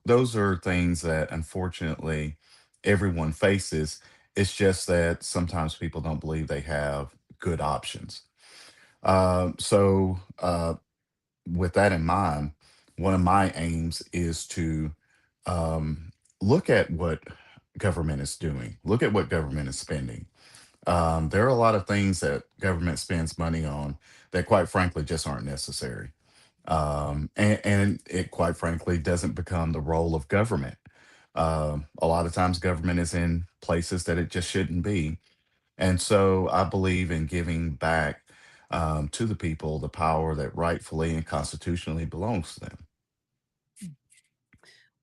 things that unfortunately everyone faces. It's just that sometimes people don't believe they have good options. With that in mind, one of my aims is to um, look at what government is doing, look at what government is spending. There are a lot of things that government spends money on that, quite frankly, just aren't necessary. And it, quite frankly, doesn't become the role of government. A lot of times, government is in places that it just shouldn't be, and so I believe in giving back to the people the power that rightfully and constitutionally belongs to them.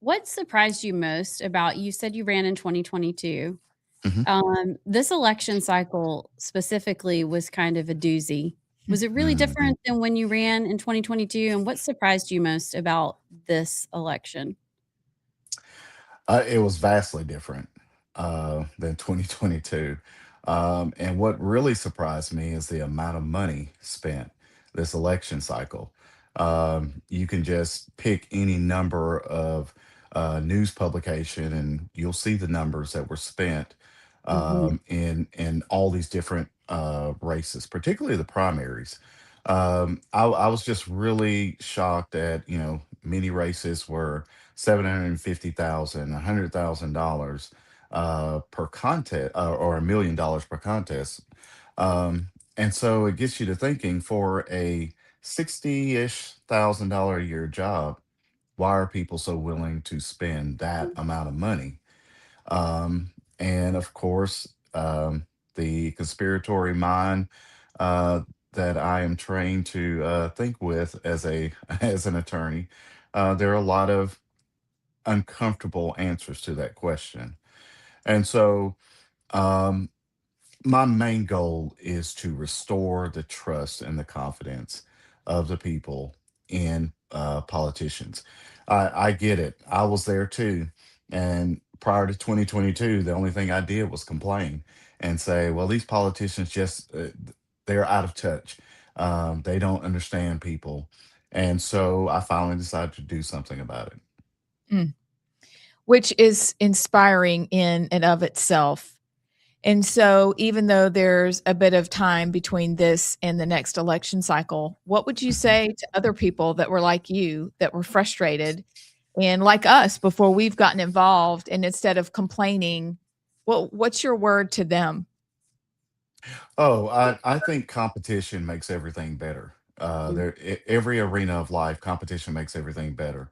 What surprised you most about you said you ran in 2022. Mhm. This election cycle specifically was kind of a doozy. Was it really Mhm. different than when you ran in 2022? And what surprised you most about this election? It was vastly different than 2022. And what really surprised me is the amount of money spent this election cycle. You can just pick any number of news publication, and you'll see the numbers that were spent Mhm. in all these different races, particularly the primaries. I was just really shocked that many races were 750,000, $100,000 per contest, or $1 million per contest. And so it gets you to thinking, for a 60-ish thousand dollar a year job, why are people so willing to spend that amount of money? And of course, the conspiratory mind uh, that I am trained to think with as a as an attorney, there are a lot of uncomfortable answers to that question. And so, um, my main goal is to restore the trust and the confidence of the people in politicians. I get it. I was there too. And prior to 2022, the only thing I did was complain and say, well, these politicians just, they're out of touch. They don't understand people. And so I finally decided to do something about it. Mm. Which is inspiring in and of itself. And so, even though there's a bit of time between this and the next election cycle, what would you say to other people that were like you, that were frustrated and like us before we've gotten involved? And instead of complaining, what's your word to them? Oh, I think competition makes everything better. Every arena of life, competition makes everything better.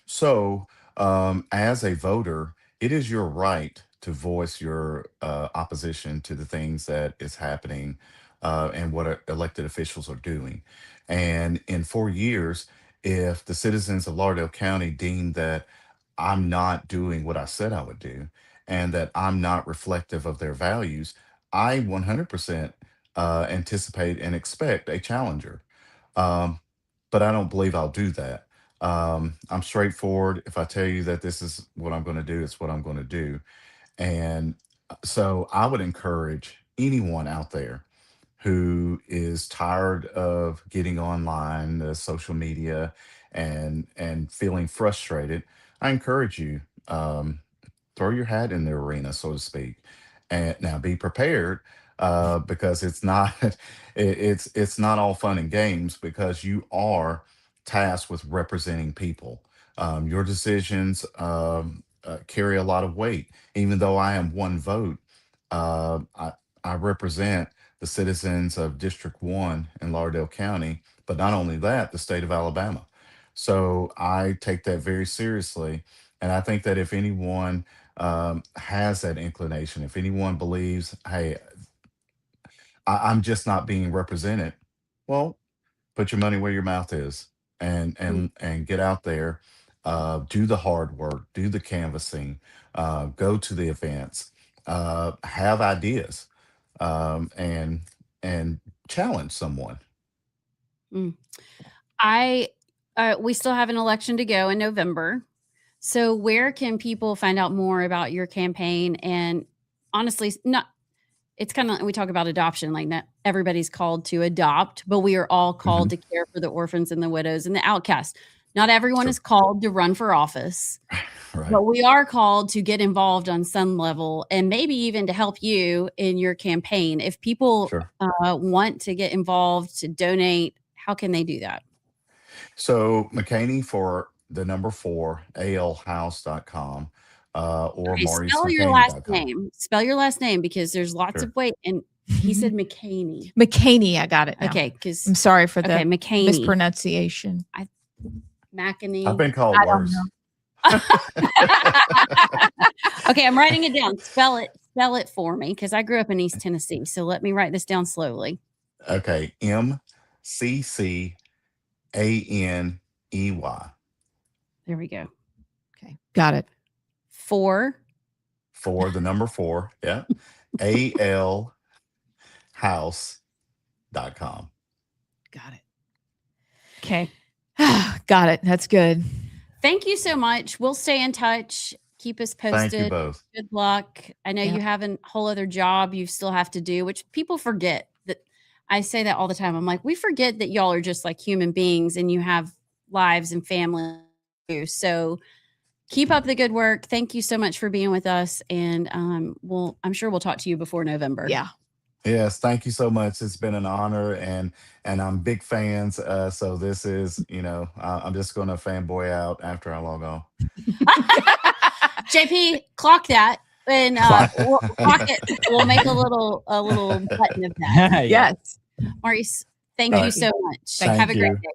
So, as a voter, it is your right to voice your opposition to the things that is happening and what elected officials are doing. And in 4 years, if the citizens of Lauderdale County deem that I'm not doing what I said I would do, and that I'm not reflective of their values, I 100% anticipate and expect a challenger. Um, but I don't believe I'll do that. I'm straightforward. If I tell you that this is what I'm going to do, it's what I'm going to do. And so I would encourage anyone out there who is tired of getting online, the social media, and feeling frustrated. I encourage you. Throw your hat in the arena, so to speak. And now be prepared because it's not it's not all fun and games because you are tasked with representing people. Your decisions carry a lot of weight. Even though I am one vote, uh, I, I represent the citizens of District 1 in Lauderdale County, but not only that, the state of Alabama. So I take that very seriously. And I think that if anyone has that inclination, if anyone believes, hey, I'm just not being represented, well, put your money where your mouth is, and get out there, do the hard work, do the canvassing, go to the events, have ideas, and challenge someone. Mm. We still have an election to go in November. So where can people find out more about your campaign? And honestly, it's kind of, we talk about adoption, like not everybody's called to adopt, but we are all called to care for the orphans and the widows and the outcasts. Not everyone is called to run for office, but we are called to get involved on some level and maybe even to help you in your campaign. If people want to get involved, to donate, how can they do that? So McCaney for the number 4, alhouse.com, or Spell your last MauriceMcCaney.com. name. Spell your last name because there's lots of weight. And he said McCaney. McCaney, I got it now. Okay, because I'm sorry for the McCaney. mispronunciation. McCaney. I've been called worse. Okay, I'm writing it down. Spell it for me because I grew up in East Tennessee. So let me write this down slowly. Okay, McCaney. There we go. Okay, got it. 4 For the number 4, yeah. alhouse.com. Got it. Okay. Got it. That's good. Thank you so much. We'll stay in touch. Keep us posted. Thank you both. Good luck. I know you have a whole other job you still have to do, which people forget. That I say that all the time. I'm like, we forget that y'all are just like human beings and you have lives and family. So keep up the good work. Thank you so much for being with us. And I'm sure we'll talk to you before November. Yeah. Yes, thank you so much. It's been an honor, and I'm big fans. So this is, I'm just going to fanboy out after I log on. JP, clock that, and we'll clock it. We'll make a little button of that. Yes, Maurice, thank you so much. Have a great day.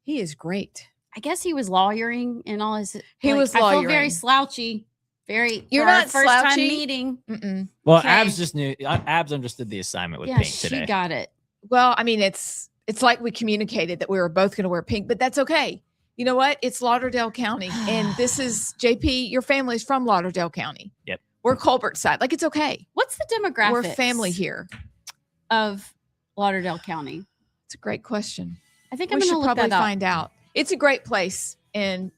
He is great. I guess he was lawyering and all his. He was lawyering. I feel very slouchy. You're not first slouchy. Time meeting. Well, Abs just knew. Abs understood the assignment with pink today. She got it. Well, I mean, it's like we communicated that we were both going to wear pink, but that's okay. You know what? It's Lauderdale County, and this is JP. Your family's from Lauderdale County. Yep. We're Colbert side. Like, it's okay. What's the demographics? We're family here. Of Lauderdale County. It's a great question. I think We I'm going to should look probably that up. find out. It's a great place, and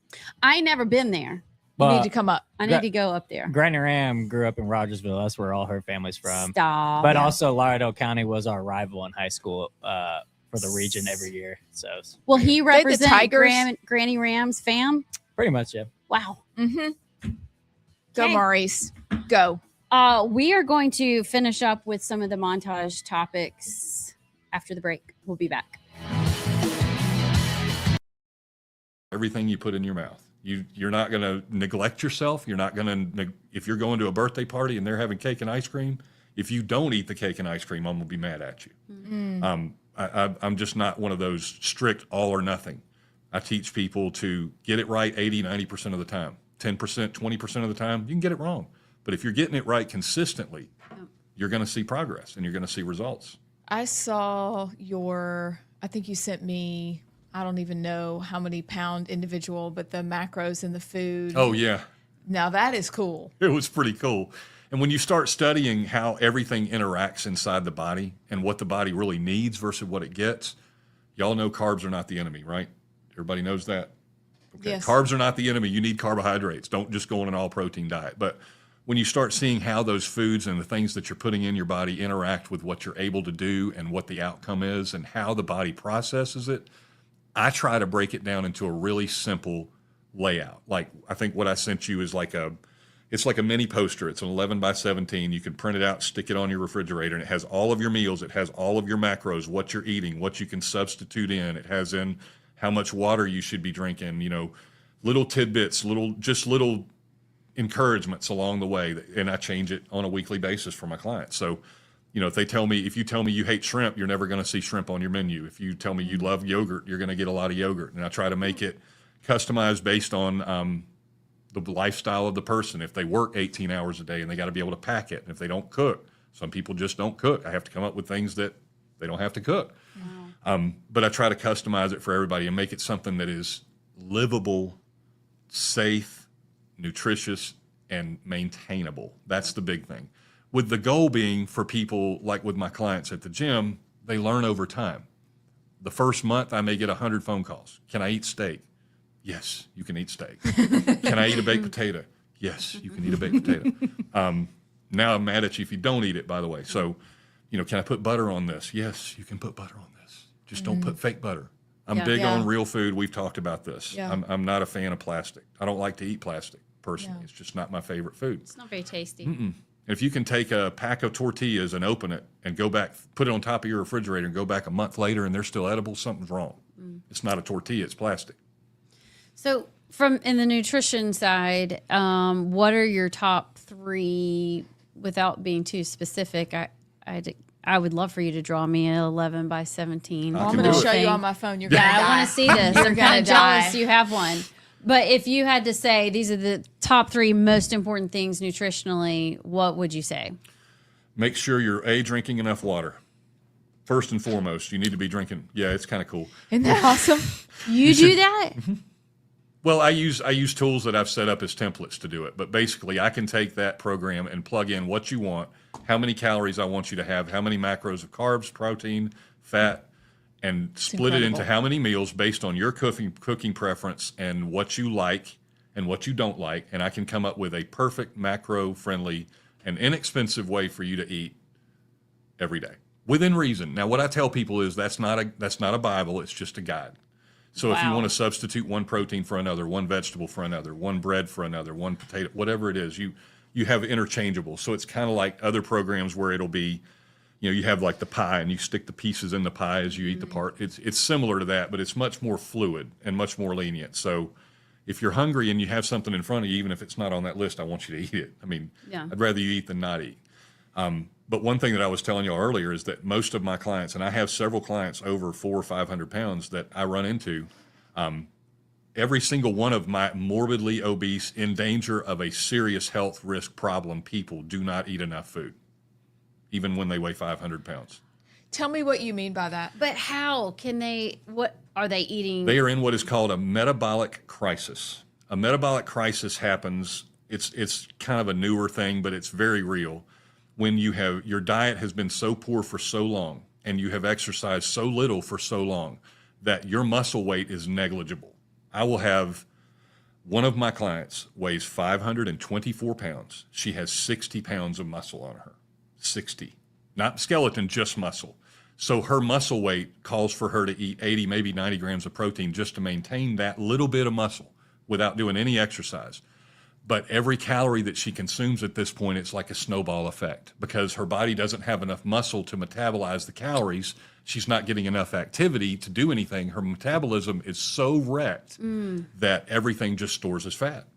I ain't never been there. you need to come up. I need to go up there. Granny Ram grew up in Rogersville. That's where all her family's from. Stop. But also Lauderdale County was our rival in high school for the region every year. So Will he the represent Tigers? Granny Ram's fam? pretty much, yeah. Wow. Mm-hmm. Go, Okay. Maurice. Go. We are going to finish up with some of the montage topics after the break. We'll be back. Everything you put in your mouth. You're not going to neglect yourself. You're not going to, if you're going to a birthday party and they're having cake and ice cream, if you don't eat the cake and ice cream, I'm going to be mad at you. I'm just not one of those strict all or nothing. I teach people to get it right 80, 90% of the time. 10%, 20% of the time, you can get it wrong. But if you're getting it right consistently, you're going to see progress and you're going to see results. I saw I think you sent me, I don't even know how many pound individual, but the macros in the food. Oh, yeah. Now that is cool. It was pretty cool. And when you start studying how everything interacts inside the body and what the body really needs versus what it gets, y'all know carbs are not the enemy, right? Everybody knows that? Okay. Yes. Carbs are not the enemy. You need carbohydrates. Don't just go on an all-protein diet. But when you start seeing how those foods and the things that you're putting in your body interact with what you're able to do and what the outcome is and how the body processes it, I try to break it down into a really simple layout. Like, I think what I sent you is it's like a mini poster. It's an 11 by 17. You can print it out, stick it on your refrigerator, and it has all of your meals. It has all of your macros, what you're eating, what you can substitute in. It has in how much water you should be drinking, little tidbits, little encouragements along the way. And I change it on a weekly basis for my clients. So, if you tell me you hate shrimp, you're never going to see shrimp on your menu. If you tell me you love yogurt, you're going to get a lot of yogurt. And I try to make it customized based on the lifestyle of the person. If they work 18 hours a day and they got to be able to pack it. And if they don't cook, some people just don't cook. I have to come up with things that they don't have to cook. Wow. But I try to customize it for everybody and make it something that is livable, safe, nutritious, and maintainable. That's the big thing. With the goal being for people, like with my clients at the gym, they learn over time. The first month, I may get 100 phone calls. Can I eat steak? Yes, you can eat steak. Can I eat a baked potato? Yes, you can eat a baked potato. Now I'm mad at you if you don't eat it, by the way. So, can I put butter on this? Yes, you can put butter on this. Just don't put fake butter. I'm big on real food. We've talked about this. Yeah. I'm not a fan of plastic. I don't like to eat plastic, personally. Yeah. It's just not my favorite food. It's not very tasty. Mm-mm. If you can take a pack of tortillas and open it and go back, put it on top of your refrigerator and go back a month later and they're still edible, something's wrong. It's not a tortilla, it's plastic. So in the nutrition side, what are your top 3, without being too specific? I would love for you to draw me an 11 by 17. Well, I'm going to show you on my phone. You're going to I want to see this. I'm kind of die. jealous you have one. But if you had to say these are the top 3 most important things nutritionally, what would you say? Make sure you're drinking enough water. First and foremost, you need to be drinking. Yeah, it's kind of cool. Isn't that awesome? You do that? Well, I use tools that I've set up as templates to do it. But basically, I can take that program and plug in what you want, how many calories I want you to have, how many macros of carbs, protein, fat, and split it into how many meals based on your cooking preference and what you like and what you don't like. And I can come up with a perfect macro-friendly and inexpensive way for you to eat every day within reason. Now, what I tell people is that's not a Bible. It's just a guide. So if you want to substitute one protein for another, one vegetable for another, one bread for another, one potato, whatever it is, you have interchangeable. So it's kind of like other programs where it'll be, you have like the pie and you stick the pieces in the pie as you eat the part. It's similar to that, but it's much more fluid and much more lenient. So if you're hungry and you have something in front of you, even if it's not on that list, I want you to eat it. I mean, I'd rather you eat than not eat. But one thing that I was telling you earlier is that most of my clients, and I have several clients over 400 or 500 pounds that I run into, every single one of my morbidly obese, in danger of a serious health risk problem people do not eat enough food, even when they weigh 500 pounds. Tell me what you mean by that. But how can they, what are they eating? They are in what is called a metabolic crisis. A metabolic crisis happens It's kind of a newer thing, but it's very real. When your diet has been so poor for so long and you have exercised so little for so long that your muscle weight is negligible. I will have one of my clients weighs 524 pounds. She has 60 pounds of muscle on her. 60. Not skeleton, just muscle. So her muscle weight calls for her to eat 80, maybe 90 grams of protein just to maintain that little bit of muscle without doing any exercise. But every calorie that she consumes at this point, it's like a snowball effect because her body doesn't have enough muscle to metabolize the calories. She's not getting enough activity to do anything. Her metabolism is so wrecked that everything just stores as fat.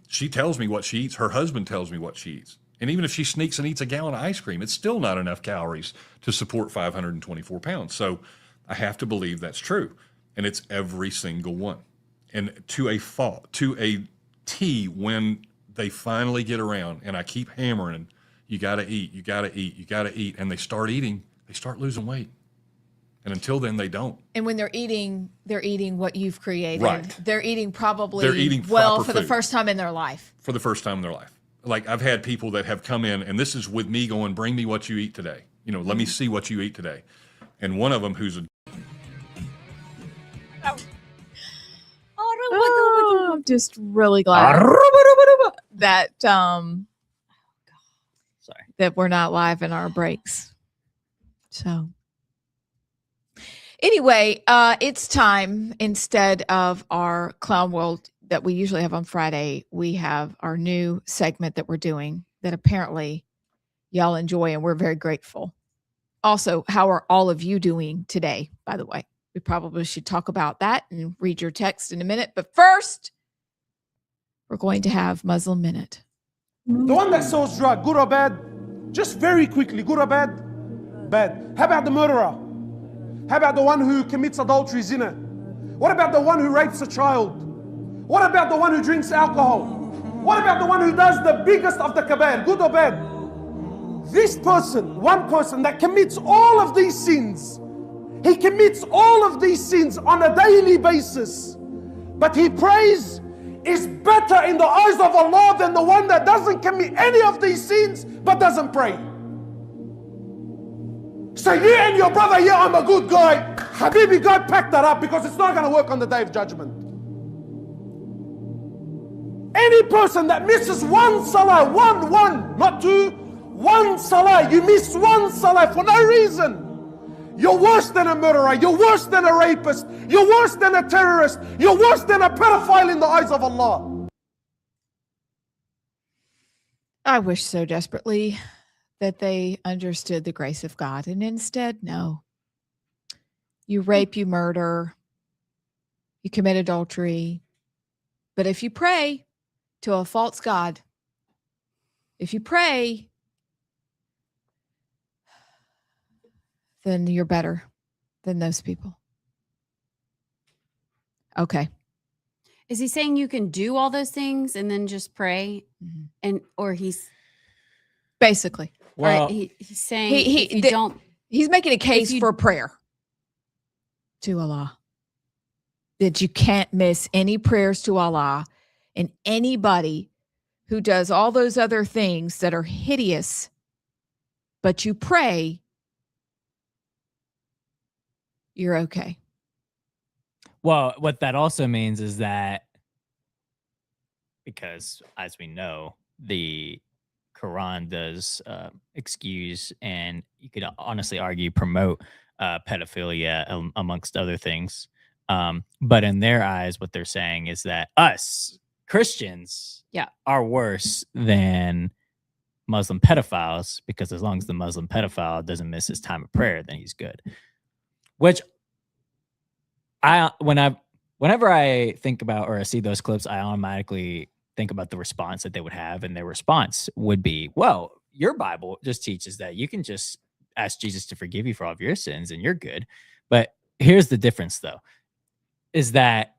She tells me what she eats. Her husband tells me what she eats. And even if she sneaks and eats a gallon of ice cream, it's still not enough calories to support 524 pounds. So I have to believe that's true. And it's every single one. And to a fault, to a T, when they finally get around and I keep hammering, you got to eat, you got to eat, you got to eat. And they start eating, they start losing weight. And until then, they don't. And when they're eating what you've created. Right. They're eating probably They're eating well proper for the food. first time in their life. For the first time in their life. Like I've had people that have come in, and this is with me going, bring me what you eat today. Let me see what you eat today. And one of them who's a I'm just really glad that that we're not live in our breaks. So anyway, it's time. Instead of our Clown World that we usually have on Friday, we have our new segment that we're doing that apparently y'all enjoy, and we're very grateful. Also, how are all of you doing today, by the way? We probably should talk about that and read your text in a minute. But first, we're going to have Muslim Minute. The one that sells drug, good or bad? Just very quickly, good or bad? Bad. How about the murderer? How about the one who commits adultery, zina? What about the one who rapes a child? What about the one who drinks alcohol? What about the one who does the biggest of the kabair, good or bad? This person, one person that commits all of these sins, he commits all of these sins on a daily basis, but he prays, is better in the eyes of Allah than the one that doesn't commit any of these sins but doesn't pray. So you and your brother, yeah, I'm a good guy. Habibi, God, pack that up because it's not going to work on the day of judgment. Any person that misses one salah, one, not two, one salah, you miss one salah for no reason, you're worse than a murderer, you're worse than a rapist, you're worse than a terrorist, you're worse than a pedophile in the eyes of Allah. I wish so desperately that they understood the grace of God, and instead, no. You rape, you murder, you commit adultery. But if you pray to a false God, if you pray, then you're better than those people. Okay. Is he saying you can do all those things and then just pray? Or he's basically, well, he's saying if you don't, he's making a case for prayer to Allah, that you can't miss any prayers to Allah, and anybody who does all those other things that are hideous, but you pray, you're okay. Well, what that also means is that, because as we know, the Quran does excuse, and you could honestly argue promote pedophilia amongst other things. But in their eyes, what they're saying is that us Christians are worse than Muslim pedophiles, because as long as the Muslim pedophile doesn't miss his time of prayer, then he's good. Which whenever I think about or I see those clips, I automatically think about the response that they would have, and their response would be, well, your Bible just teaches that you can just ask Jesus to forgive you for all of your sins and you're good. But here's the difference, though, is that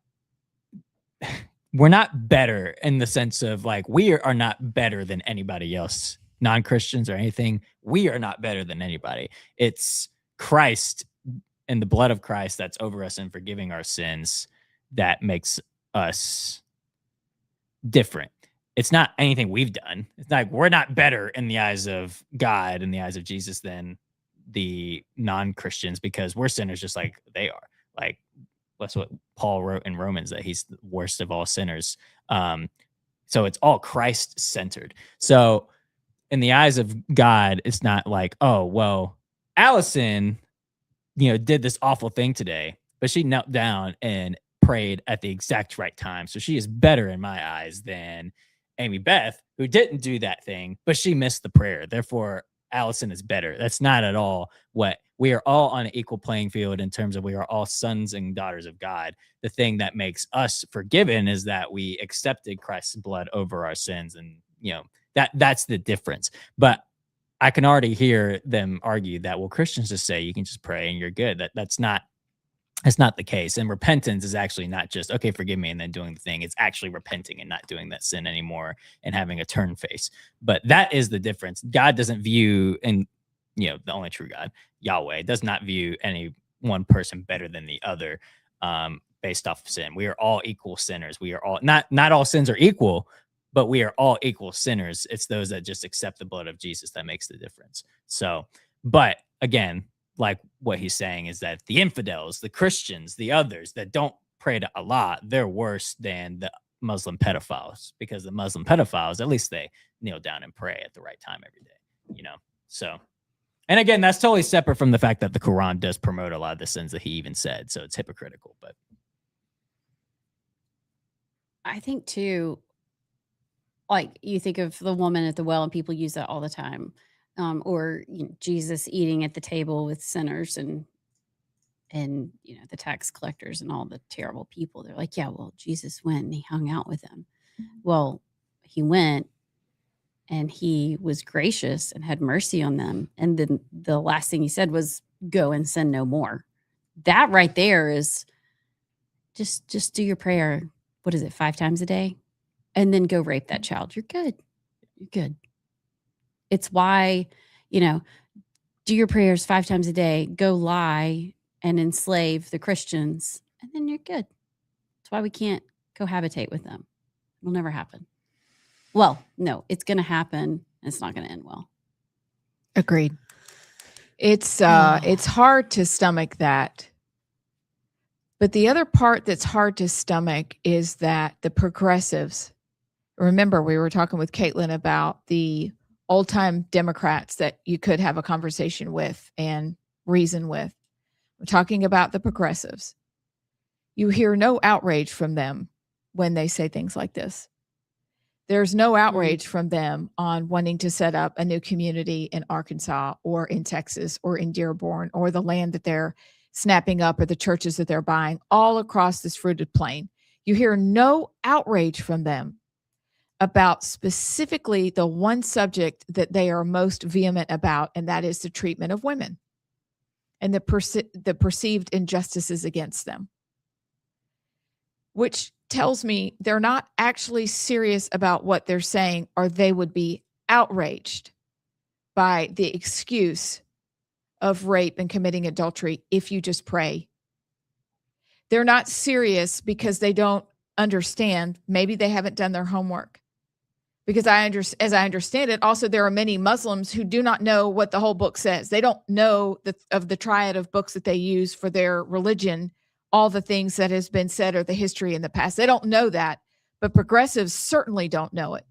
we're not better in the sense of like, we are not better than anybody else, non-Christians or anything. We are not better than anybody. It's Christ and the blood of Christ that's over us and forgiving our sins that makes us different. it's not anything we've done. It's like we're not better in the eyes of God, in the eyes of Jesus, than the non-Christians, because we're sinners just like they are. Like that's what Paul wrote in Romans, that he's the worst of all sinners. So it's all Christ centered. So in the eyes of God, it's not like, oh, well, Allison, did this awful thing today, but she knelt down and prayed at the exact right time. So she is better in my eyes than Amy Beth, who didn't do that thing, but she missed the prayer. Therefore, Allison is better. That's not at all what we are. All on an equal playing field in terms of we are all sons and daughters of God. The thing that makes us forgiven is that we accepted Christ's blood over our sins. And, that's the difference. But I can already hear them argue that, well, Christians just say you can just pray and you're good. That's not the case. And repentance is actually not just, okay, forgive me, and then doing the thing. It's actually repenting and not doing that sin anymore and having a turn face. But that is the difference. God doesn't view, and the only true God, Yahweh, does not view any one person better than the other based off of sin. We are all equal sinners. We are all not all sins are equal, but we are all equal sinners. It's those that just accept the blood of Jesus that makes the difference. So, but again, like what he's saying is that the infidels, the Christians, the others that don't pray to Allah, they're worse than the Muslim pedophiles, because the Muslim pedophiles, at least they kneel down and pray at the right time every day, So, and again, that's totally separate from the fact that the Quran does promote a lot of the sins that he even said. So it's hypocritical, but I think too, like you think of the woman at the well, and people use that all the time. Or Jesus eating at the table with sinners and the tax collectors and all the terrible people. They're like, yeah, well, Jesus went and he hung out with them. Well, he went and he was gracious and had mercy on them. And then the last thing he said was, go and sin no more. That right there is just do your prayer. What is it? 5 times a day? And then go rape that child. You're good. You're good. It's why, do your prayers 5 times a day, go lie and enslave the Christians, and then you're good. That's why we can't cohabitate with them. It'll never happen. Well, no, it's going to happen, and it's not going to end well. Agreed. It's hard to stomach that. But the other part that's hard to stomach is that the progressives, remember, we were talking with Caitlin about the old-time Democrats that you could have a conversation with and reason with. We're talking about the progressives. You hear no outrage from them when they say things like this. There's no outrage from them on wanting to set up a new community in Arkansas or in Texas or in Dearborn or the land that they're snapping up or the churches that they're buying all across this fruited plain. You hear no outrage from them about specifically the one subject that they are most vehement about, and that is the treatment of women and the perceived injustices against them, which tells me they're not actually serious about what they're saying, or they would be outraged by the excuse of rape and committing adultery if you just pray. They're not serious because they don't understand. Maybe they haven't done their homework. Because as I understand it, also there are many Muslims who do not know what the whole book says. They don't know of the triad of books that they use for their religion, all the things that has been said or the history in the past. They don't know that, but progressives certainly don't know it.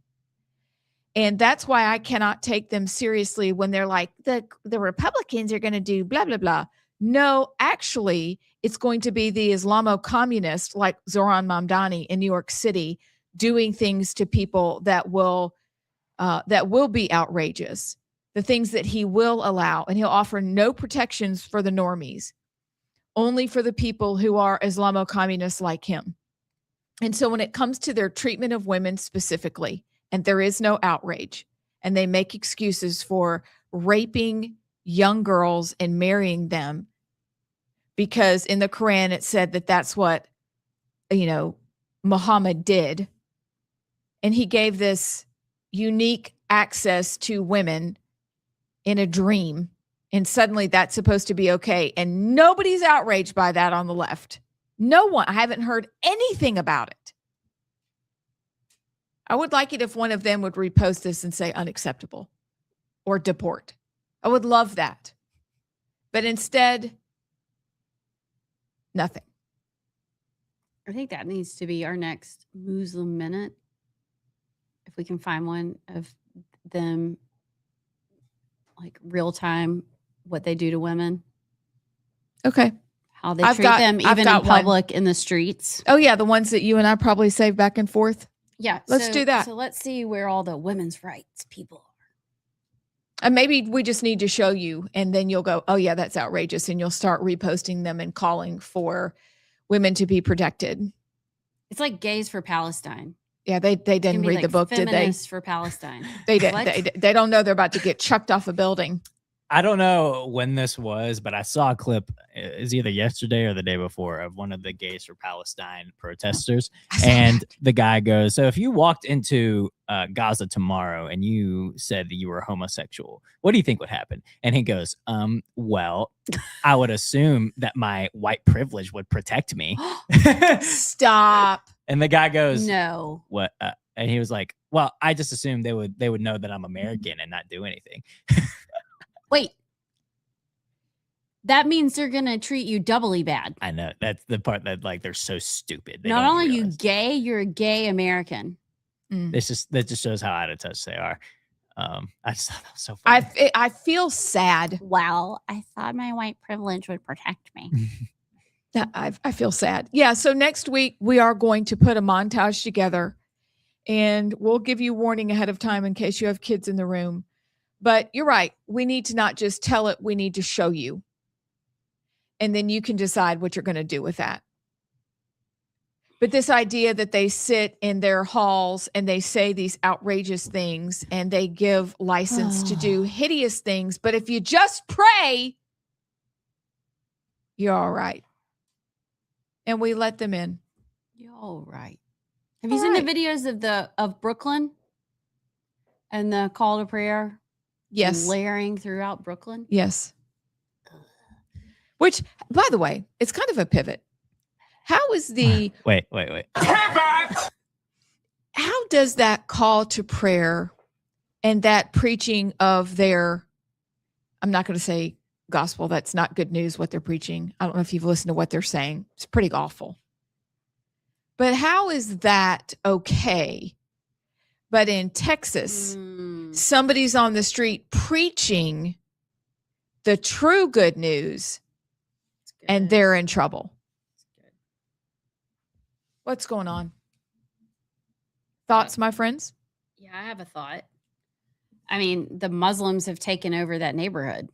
And that's why I cannot take them seriously when they're like, the Republicans are going to do blah, blah, blah. No, actually, it's going to be the Islamo-communist like Zoran Mamdani in New York City doing things to people that will be outrageous, the things that he will allow, and he'll offer no protections for the normies, only for the people who are Islamo-communists like him. And so when it comes to their treatment of women specifically, and there is no outrage, and they make excuses for raping young girls and marrying them because in the Quran it said that that's what, Muhammad did. And he gave this unique access to women in a dream. And suddenly that's supposed to be okay. And nobody's outraged by that on the left. No one. I haven't heard anything about it. I would like it if one of them would repost this and say unacceptable or deport. I would love that. But instead, nothing. I think that needs to be our next Muslim Minute. If we can find one of them, like real time, what they do to women, Okay. how they treat them, even in public, in the streets. Oh, yeah. The ones that you and I probably save back and forth. Yeah. Let's do that. So let's see where all the women's rights people are. And maybe we just need to show you, and then you'll go, oh, yeah, that's outrageous. And you'll start reposting them and calling for women to be protected. It's like Gays for Palestine. Yeah, they didn't read the book, did they? Feminists for Palestine. They didn't. They don't know they're about to get chucked off a building. I don't know when this was, but I saw a clip, is either yesterday or the day before, of one of the Gays for Palestine protesters. And the guy goes, so if you walked into Gaza tomorrow and you said that you were homosexual, what do you think would happen? And he goes, well, I would assume that my white privilege would protect me. Stop. And the guy goes, no. What? And he was like, well, I just assumed they would know that I'm American and not do anything. Wait. That means they're going to treat you doubly bad. I know. That's the part that, like, they're so stupid. They Not don't only realize. you gay, you're a gay American. That just shows how out of touch they are. I just thought that was so funny. I feel sad. Well, I thought my white privilege would protect me. I feel sad. Yeah. So next week we are going to put a montage together, and we'll give you warning ahead of time in case you have kids in the room. But you're right. We need to not just tell it. We need to show you. And then you can decide what you're going to do with that. But this idea that they sit in their halls and they say these outrageous things and they give license to do hideous things. But if you just pray, you're all right. And we let them in. You're all right. Have you seen the videos of Brooklyn and the call to prayer? Yes. Layering throughout Brooklyn? Yes. Which, by the way, it's kind of a pivot. How is the... Wait. How does that call to prayer and that preaching of their... I'm not going to say gospel. That's not good news, what they're preaching. I don't know if you've listened to what they're saying. It's pretty awful. But how is that okay? But in Texas, somebody's on the street preaching the true good news, and they're in trouble. What's going on? Thoughts, my friends? Yeah, I have a thought. I mean, the Muslims have taken over that neighborhood.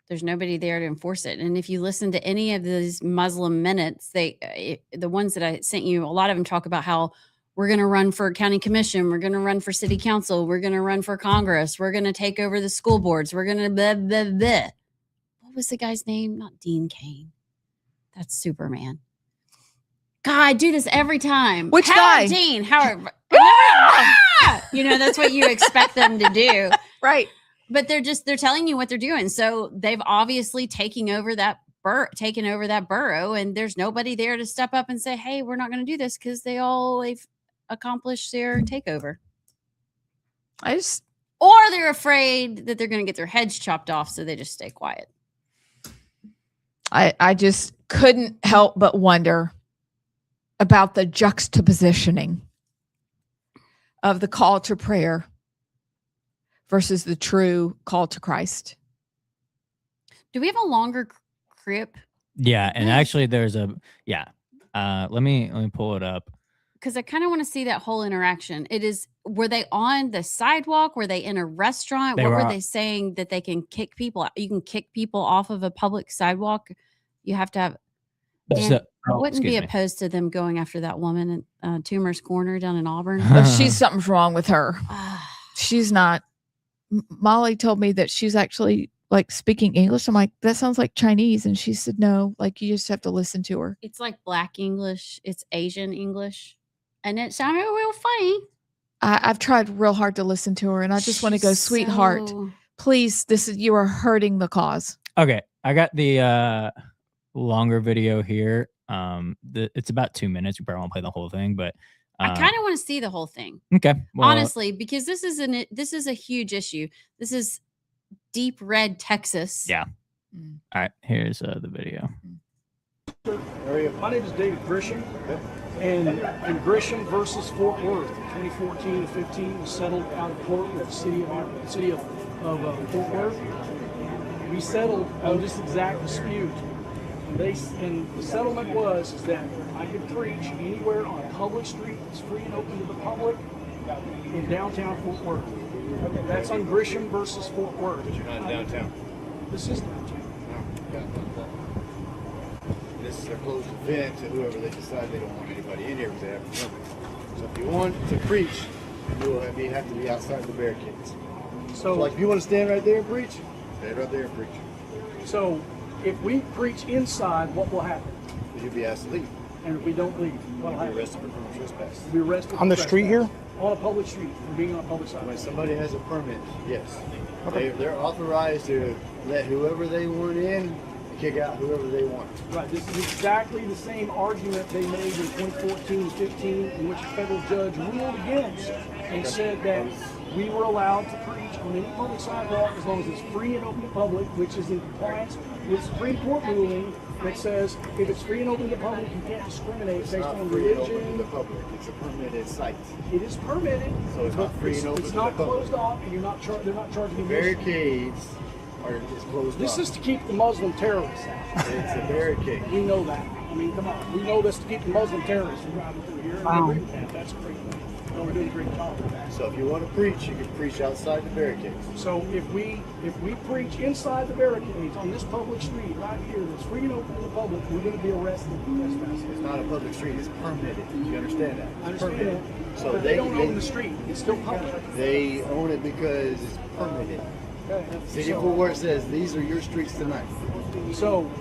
There's nobody there to enforce it. And if you listen to any of these Muslim minutes, the ones that I sent you, a lot of them talk about how we're going to run for county commission. We're going to run for city council. We're going to run for Congress. We're going to take over the school boards. We're going to blah, blah, blah. What was the guy's name? Not Dean Cain. That's Superman. God, I do this every time. Which Howard guy? Dean. Howard. You know, that's what you expect them to do. Right. But they're telling you what they're doing. So they've obviously taken over that borough, and there's nobody there to step up and say, hey, we're not going to do this, because they've accomplished their takeover. Or they're afraid that they're going to get their heads chopped off, so they just stay quiet. I just couldn't help but wonder about the juxtapositioning of the call to prayer versus the true call to Christ. Do we have a longer clip? Yeah, and actually there's a let me pull it up. Because I kind of want to see that whole interaction. Were they on the sidewalk? Were they in a restaurant? What were they saying that they can kick people? You can kick people off of a public sidewalk. You have to have. I wouldn't be opposed to them going after that woman at Toomer's Corner down in Auburn. But something's wrong with her. She's not. Molly told me that she's actually like speaking English. I'm like, that sounds like Chinese. And she said, no, like you just have to listen to her. It's like Black English. It's Asian English. And it sounded real funny. I've tried real hard to listen to her, and I just want to go, sweetheart, please, you are hurting the cause. Okay. I got the longer video here. It's about 2 minutes. You probably won't play the whole thing, but I kind of want to see the whole thing. Okay. Well, Honestly, because this is a huge issue. This is deep red Texas. Yeah. All right. Here's the video. My name is David Grisham, and in Grisham versus Fort Worth, 2014 and 15 was settled out of court with the city of Fort Worth. We settled on this exact dispute, and the settlement was that I could preach anywhere on a public street that's free and open to the public in downtown Fort Worth. That's on Grisham versus Fort Worth. But you're not downtown. This is downtown. This is a closed event to whoever they decide they don't want anybody in here because they have a permit. So if you want to preach, you will have to be outside the barricades. So like if you want to stand right there and preach, stand right there and preach. So if we preach inside, what will happen? You'll be asked to leave. And if we don't leave, what will happen? You'll be arrested for trespass. You'll be arrested On the street here? On a public street, for being on a public side. When somebody has a permit, yes. They're authorized to let whoever they want in, kick out whoever they want. Right. This is exactly the same argument they made in 2014 and 15, in which a federal judge ruled against and said that we were allowed to preach on any public sidewalk as long as it's free and open to public, which is in compliance with Supreme Court ruling that says if it's free and open to the public, you can't discriminate based on religion. The public. It's a permitted site. It is permitted, so it's not free and open. It's not closed off, and they're not charging you. Barricades are closed off. This is to keep the Muslim terrorists out. It's a barricade. We know that. I mean, come on. We know this to keep the Muslim terrorists from driving through here. And we agree with that. That's a great thing. We're doing a great job with that. So if you want to preach, you can preach outside the barricades. So if we preach inside the barricades on this public street right here that's free and open to the public, we're going to be arrested for trespassing. It's not a public street. It's permitted. Do you understand that? I understand that. So but they don't own the street. It's still public. They own it because it's permitted. Okay. City of Fort Worth says these are your streets tonight. So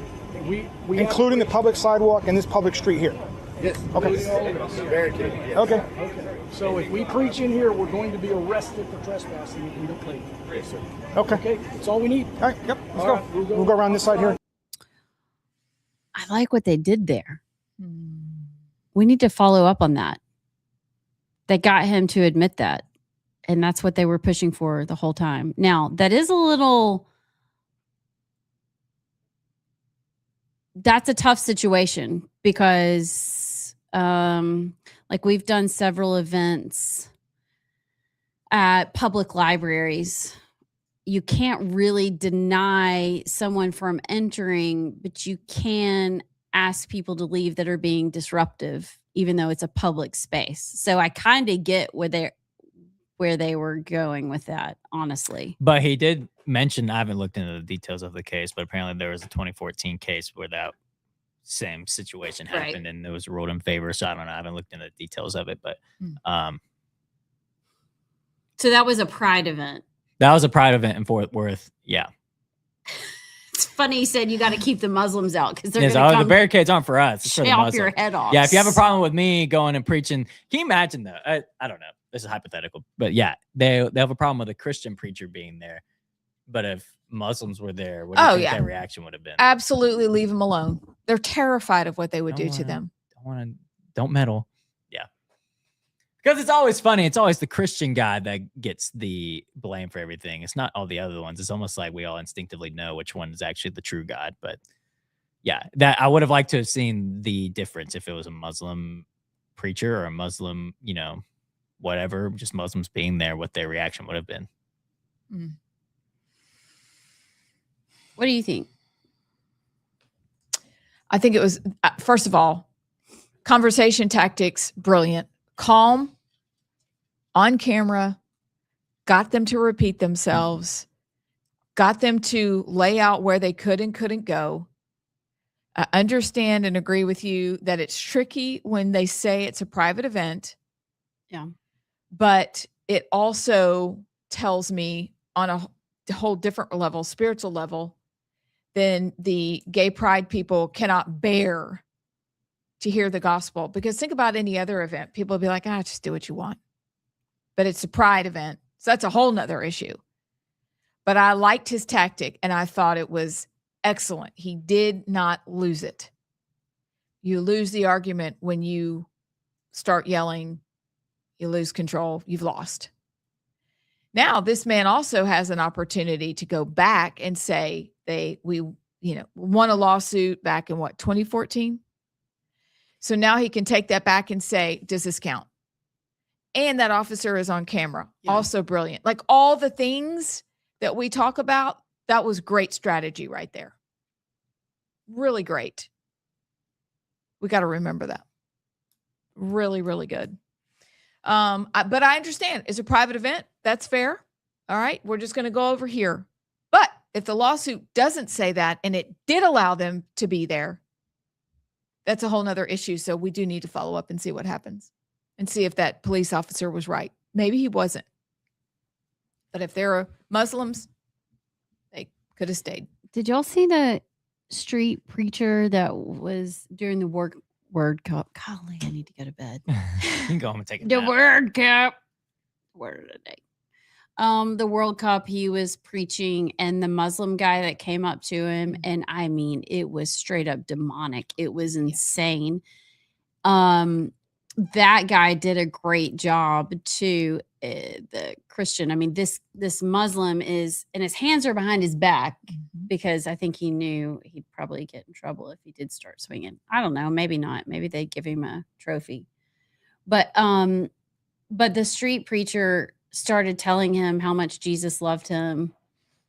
we including the public sidewalk and this public street here. Yes. Okay. Barricade. Yes. Okay. So if we preach in here, we're going to be arrested for trespassing if we don't leave. Yes, sir. Okay. Okay. That's all we need. All right. Yep. Let's go. Right, we'll go around this side here. I like what they did there. We need to follow up on that. They got him to admit that. And that's what they were pushing for the whole time. Now, that is a little... That's a tough situation because like we've done several events at public libraries. You can't really deny someone from entering, but you can ask people to leave that are being disruptive, even though it's a public space. So I kind of get where they were going with that, honestly. But he did mention, I haven't looked into the details of the case, but apparently there was a 2014 case where that same situation happened and it was ruled in favor. So I don't know. I haven't looked into the details of it, but so that was a pride event. That was a pride event in Fort Worth. Yeah. It's funny you said you got to keep the Muslims out because they're going to come. The barricades aren't for us. It's for the chop your head off. Yeah. If you have a problem with me going and preaching, can you imagine though? I don't know. This is hypothetical, but yeah, they have a problem with a Christian preacher being there. But if Muslims were there, what do you think their reaction would have been? Absolutely leave them alone. They're terrified of what they would do to them. Don't meddle. Yeah. Because it's always funny. It's always the Christian guy that gets the blame for everything. It's not all the other ones. It's almost like we all instinctively know which one is actually the true God. But yeah, that I would have liked to have seen the difference if it was a Muslim preacher or a Muslim, whatever, just Muslims being there, what their reaction would have been. What do you think? I think it was, first of all, conversation tactics, brilliant. Calm, on camera, got them to repeat themselves, got them to lay out where they could and couldn't go. I understand and agree with you that it's tricky when they say it's a private event. Yeah. But it also tells me on a whole different level, spiritual level, then the gay pride people cannot bear to hear the gospel. Because think about any other event. People will be like, just do what you want. But it's a pride event. So that's a whole nother issue. But I liked his tactic and I thought it was excellent. He did not lose it. You lose the argument when you start yelling You lose control. You've lost. Now, this man also has an opportunity to go back and say we won a lawsuit back in 2014. So now he can take that back and say, does this count? And that officer is on camera. Yeah. Also brilliant. Like all the things that we talk about, that was great strategy right there. Really great. We got to remember that. Really, really good. But I understand it's a private event. That's fair. All right. We're just going to go over here. But if the lawsuit doesn't say that and it did allow them to be there, that's a whole nother issue. So we do need to follow up and see what happens and see if that police officer was right. Maybe he wasn't. But if they're Muslims, they could have stayed. Did y'all see the street preacher that was during the Word Cup? Golly, I need to go to bed. You can go home and take a The nap. Word Cup. Word of the day. The World Cup, he was preaching, and the Muslim guy that came up to him, and I mean, it was straight up demonic. It was insane. That guy did a great job too. The Christian, I mean, this Muslim is, and his hands are behind his back because I think he knew he'd probably get in trouble if he did start swinging. I don't know, maybe not. Maybe they'd give him a trophy. But the street preacher started telling him how much Jesus loved him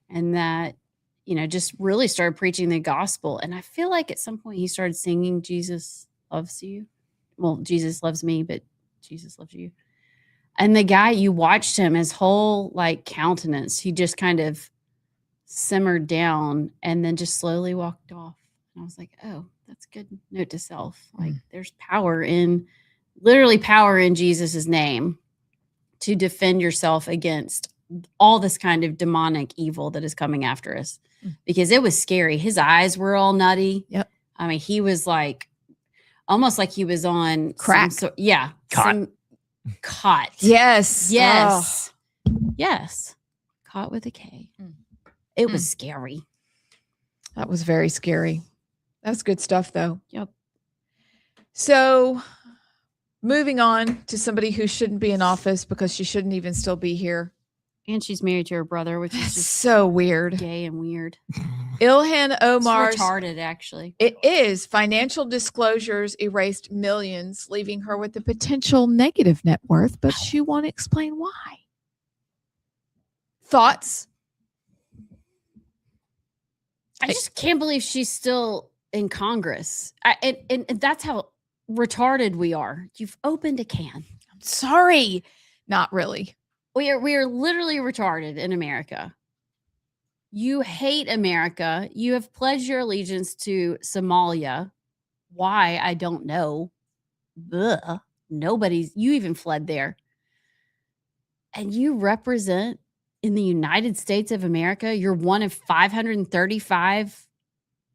and that, just really started preaching the gospel. And I feel like at some point he started singing, Jesus loves you. Well, Jesus loves me, but Jesus loves you. And the guy, you watched him, his whole countenance, he just kind of simmered down and then just slowly walked off. And I was like, oh, that's a good note to self. Like there's literally power in Jesus's name to defend yourself against all this kind of demonic evil that is coming after us, because it was scary. His eyes were all nutty. Yep. I mean, he was almost like he was on crack. Caught. Yes. Yes. Oh. Yes. Caught with a K. It was scary. That was very scary. That's good stuff though. Yep. So moving on to somebody who shouldn't be in office because she shouldn't even still be here. And she's married to her brother, which is just so weird. Gay and weird. Ilhan Omar's. It's retarded, actually. It is. Financial disclosures erased millions, leaving her with a potential negative net worth, but she won't explain why. Thoughts? I just can't believe she's still in Congress. And that's how retarded we are. You've opened a can. I'm sorry. Not really. We are literally retarded in America. You hate America. You have pledged your allegiance to Somalia. Why? I don't know. Ugh. You even fled there. And you represent in the United States of America. You're one of 535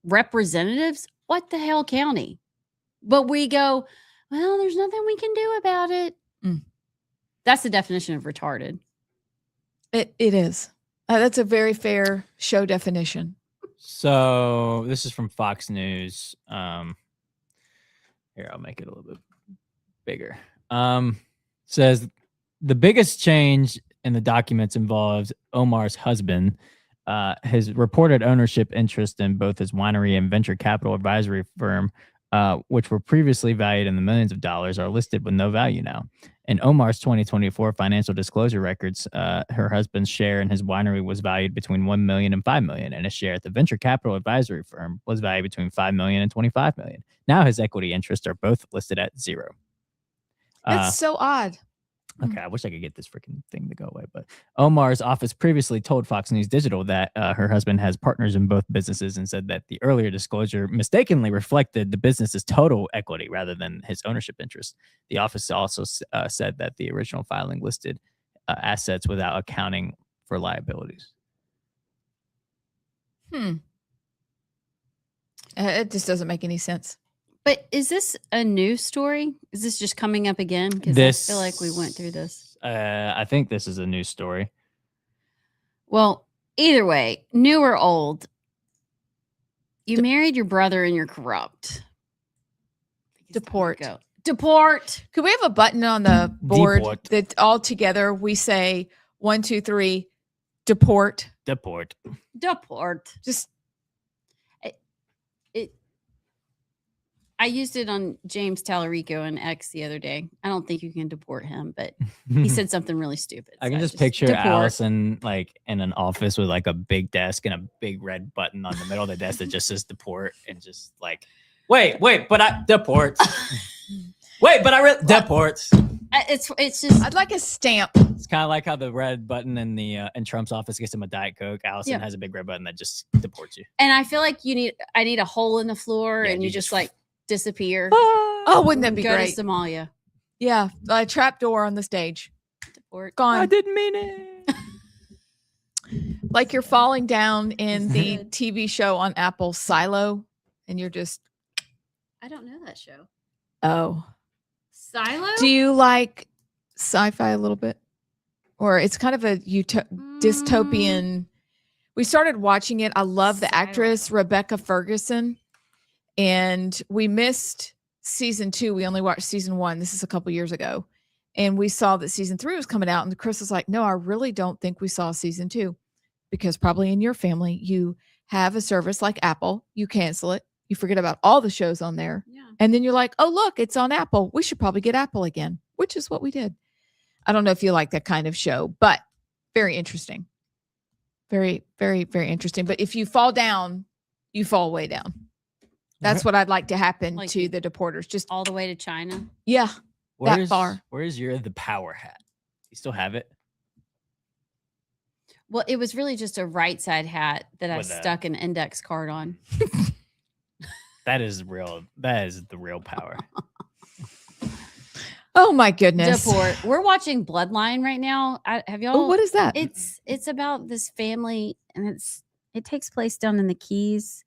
representatives. What the hell county? But we go, well, there's nothing we can do about it. That's the definition of retarded. It is. That's a very fair show definition. So this is from Fox News. Here, I'll make it a little bit bigger. Says the biggest change in the documents involves Omar's husband. His reported ownership interest in both his winery and venture capital advisory firm, which were previously valued in the millions of dollars, are listed with no value now. In Omar's 2024 financial disclosure records, her husband's share in his winery was valued between $1 million and $5 million, and his share at the venture capital advisory firm was valued between $5 million and $25 million. Now his equity interests are both listed at zero. That's so odd. Okay, I wish I could get this freaking thing to go away. But Omar's office previously told Fox News Digital that her husband has partners in both businesses and said that the earlier disclosure mistakenly reflected the business's total equity rather than his ownership interest. The office also said that the original filing listed assets without accounting for liabilities. It just doesn't make any sense. But is this a new story? Is this just coming up again? Because I feel like we went through this. I think this is a new story. Well, either way, new or old, you married your brother and you're corrupt. Deport. Deport. Could we have a button on the board Deport. that all together we say 1, 2, 3, deport? Deport. Deport. Just I used it on James Tallarico and X the other day. I don't think you can deport him, but he said something really stupid. I can so just picture deport. Allison like in an office with like a big desk and a big red button on the middle of the desk that just says deport and just like, wait, but I deport. Wait, but I deport. It's just. I'd like a stamp. It's kind of like how the red button in the in Trump's office gets him a Diet Coke. Allison has a big red button that just deports you. And I feel like I need a hole in the floor, Yeah, and you just like disappear. Oh, wouldn't that be Go great? to Somalia. Yeah, a trap door on the stage. Deport. Gone. I didn't mean it. Like you're falling down in the TV show on Apple, Silo, and you're just. I don't know that show. Oh. Silo? Do you like sci-fi a little bit? Or it's kind of a dystopian. We started watching it. I love the actress Rebecca Ferguson. And we missed season 2. We only watched season 1. This is a couple years ago. And we saw that season 3 was coming out. And Chris was like, no, I really don't think we saw season 2. Because probably in your family, you have a service like Apple. You cancel it. You forget about all the shows on there. Yeah. And then you're like, oh, look, it's on Apple. We should probably get Apple again, which is what we did. I don't know if you like that kind of show, but very interesting. Very, very, very interesting. But if you fall down, you fall way down. That's what I'd like to happen Like to the deporters. Just all the way to China. Yeah, that far. Where's the power hat? You still have it? Well, it was really just a Rightside hat that I With a- stuck an index card on. That is real. That is the real power. Oh my goodness. Deport. We're watching Bloodline right now. Have y'all? Oh, what is that? It's about this family, and it takes place down in the Keys.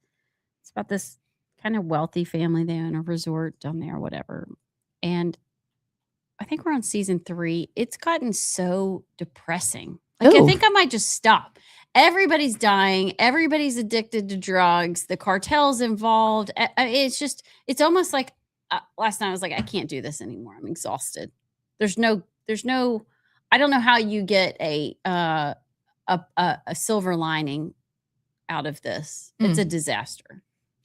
It's about this kind of wealthy family. They own a resort down there, whatever. And I think we're on season 3. It's gotten so depressing. Like I think I might just stop. Everybody's dying. Everybody's addicted to drugs. The cartel's involved. It's almost like last night I was like, I can't do this anymore. I'm exhausted. There's no, I don't know how you get a silver lining out of this. It's a disaster.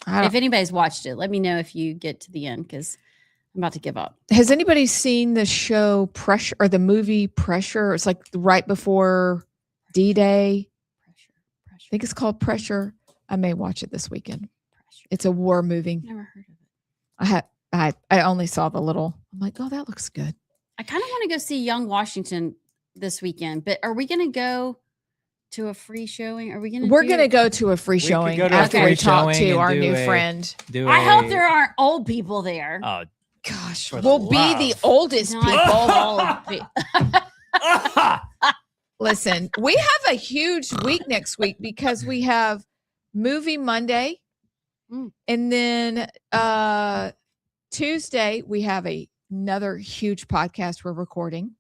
If anybody's watched it, let me know if you get to the end because I'm about to give up. Has anybody seen the show Pressure or the movie Pressure? It's like right before D-Day. I think it's called Pressure. I may watch it this weekend. It's a war movie. Never heard of it. I only saw the little. I'm like, oh, that looks good. I kind of want to go see Young Washington this weekend, but are we going to go to a free showing? Are we going to? We're going to go to a free showing after we talk to our new friend. I hope there aren't old people there. Oh gosh, we'll be the oldest people. Listen, we have a huge week next week because we have Movie Monday. And then Tuesday, we have another huge podcast we're recording.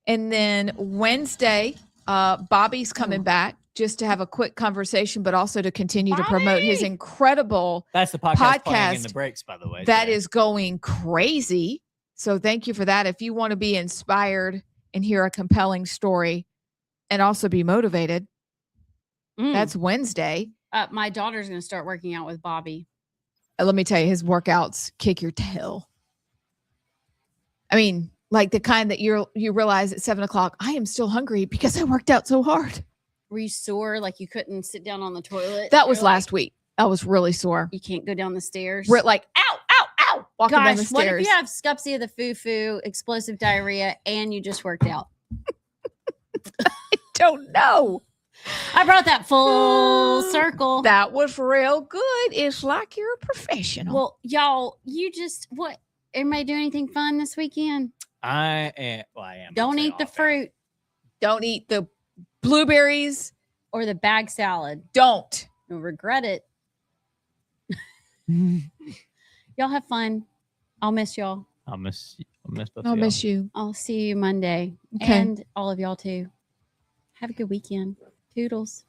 And then Wednesday, Bobby's coming back just to have a quick conversation, but also to continue to promote his incredible That's the podcast playing in the breaks, by the way. that is going crazy. So thank you for that. If you want to be inspired and hear a compelling story and also be motivated, that's Wednesday. My daughter's going to start working out with Bobby. Let me tell you, his workouts kick your tail. I mean, like the kind that you realize at 7:00, I am still hungry because I worked out so hard. Were you sore? Like you couldn't sit down on the toilet? That was last week. I was really sore. You can't go down the stairs. We're like, ow, ow, ow, walking down the Gosh, what if stairs. you have scupsy of the foo-foo, explosive diarrhea, and you just worked out? I don't know. I brought that full circle. That was real good. It's like you're a professional. Well, y'all, what? Everybody do anything fun this weekend? I am. Don't eat the fruit. Don't eat the blueberries or the bag salad. Don't. You'll regret it. Y'all have fun. I'll miss y'all. I'll miss both of I'll y'all. miss you. I'll see you Monday. Okay. And all of y'all too. Have a good weekend. Toodles.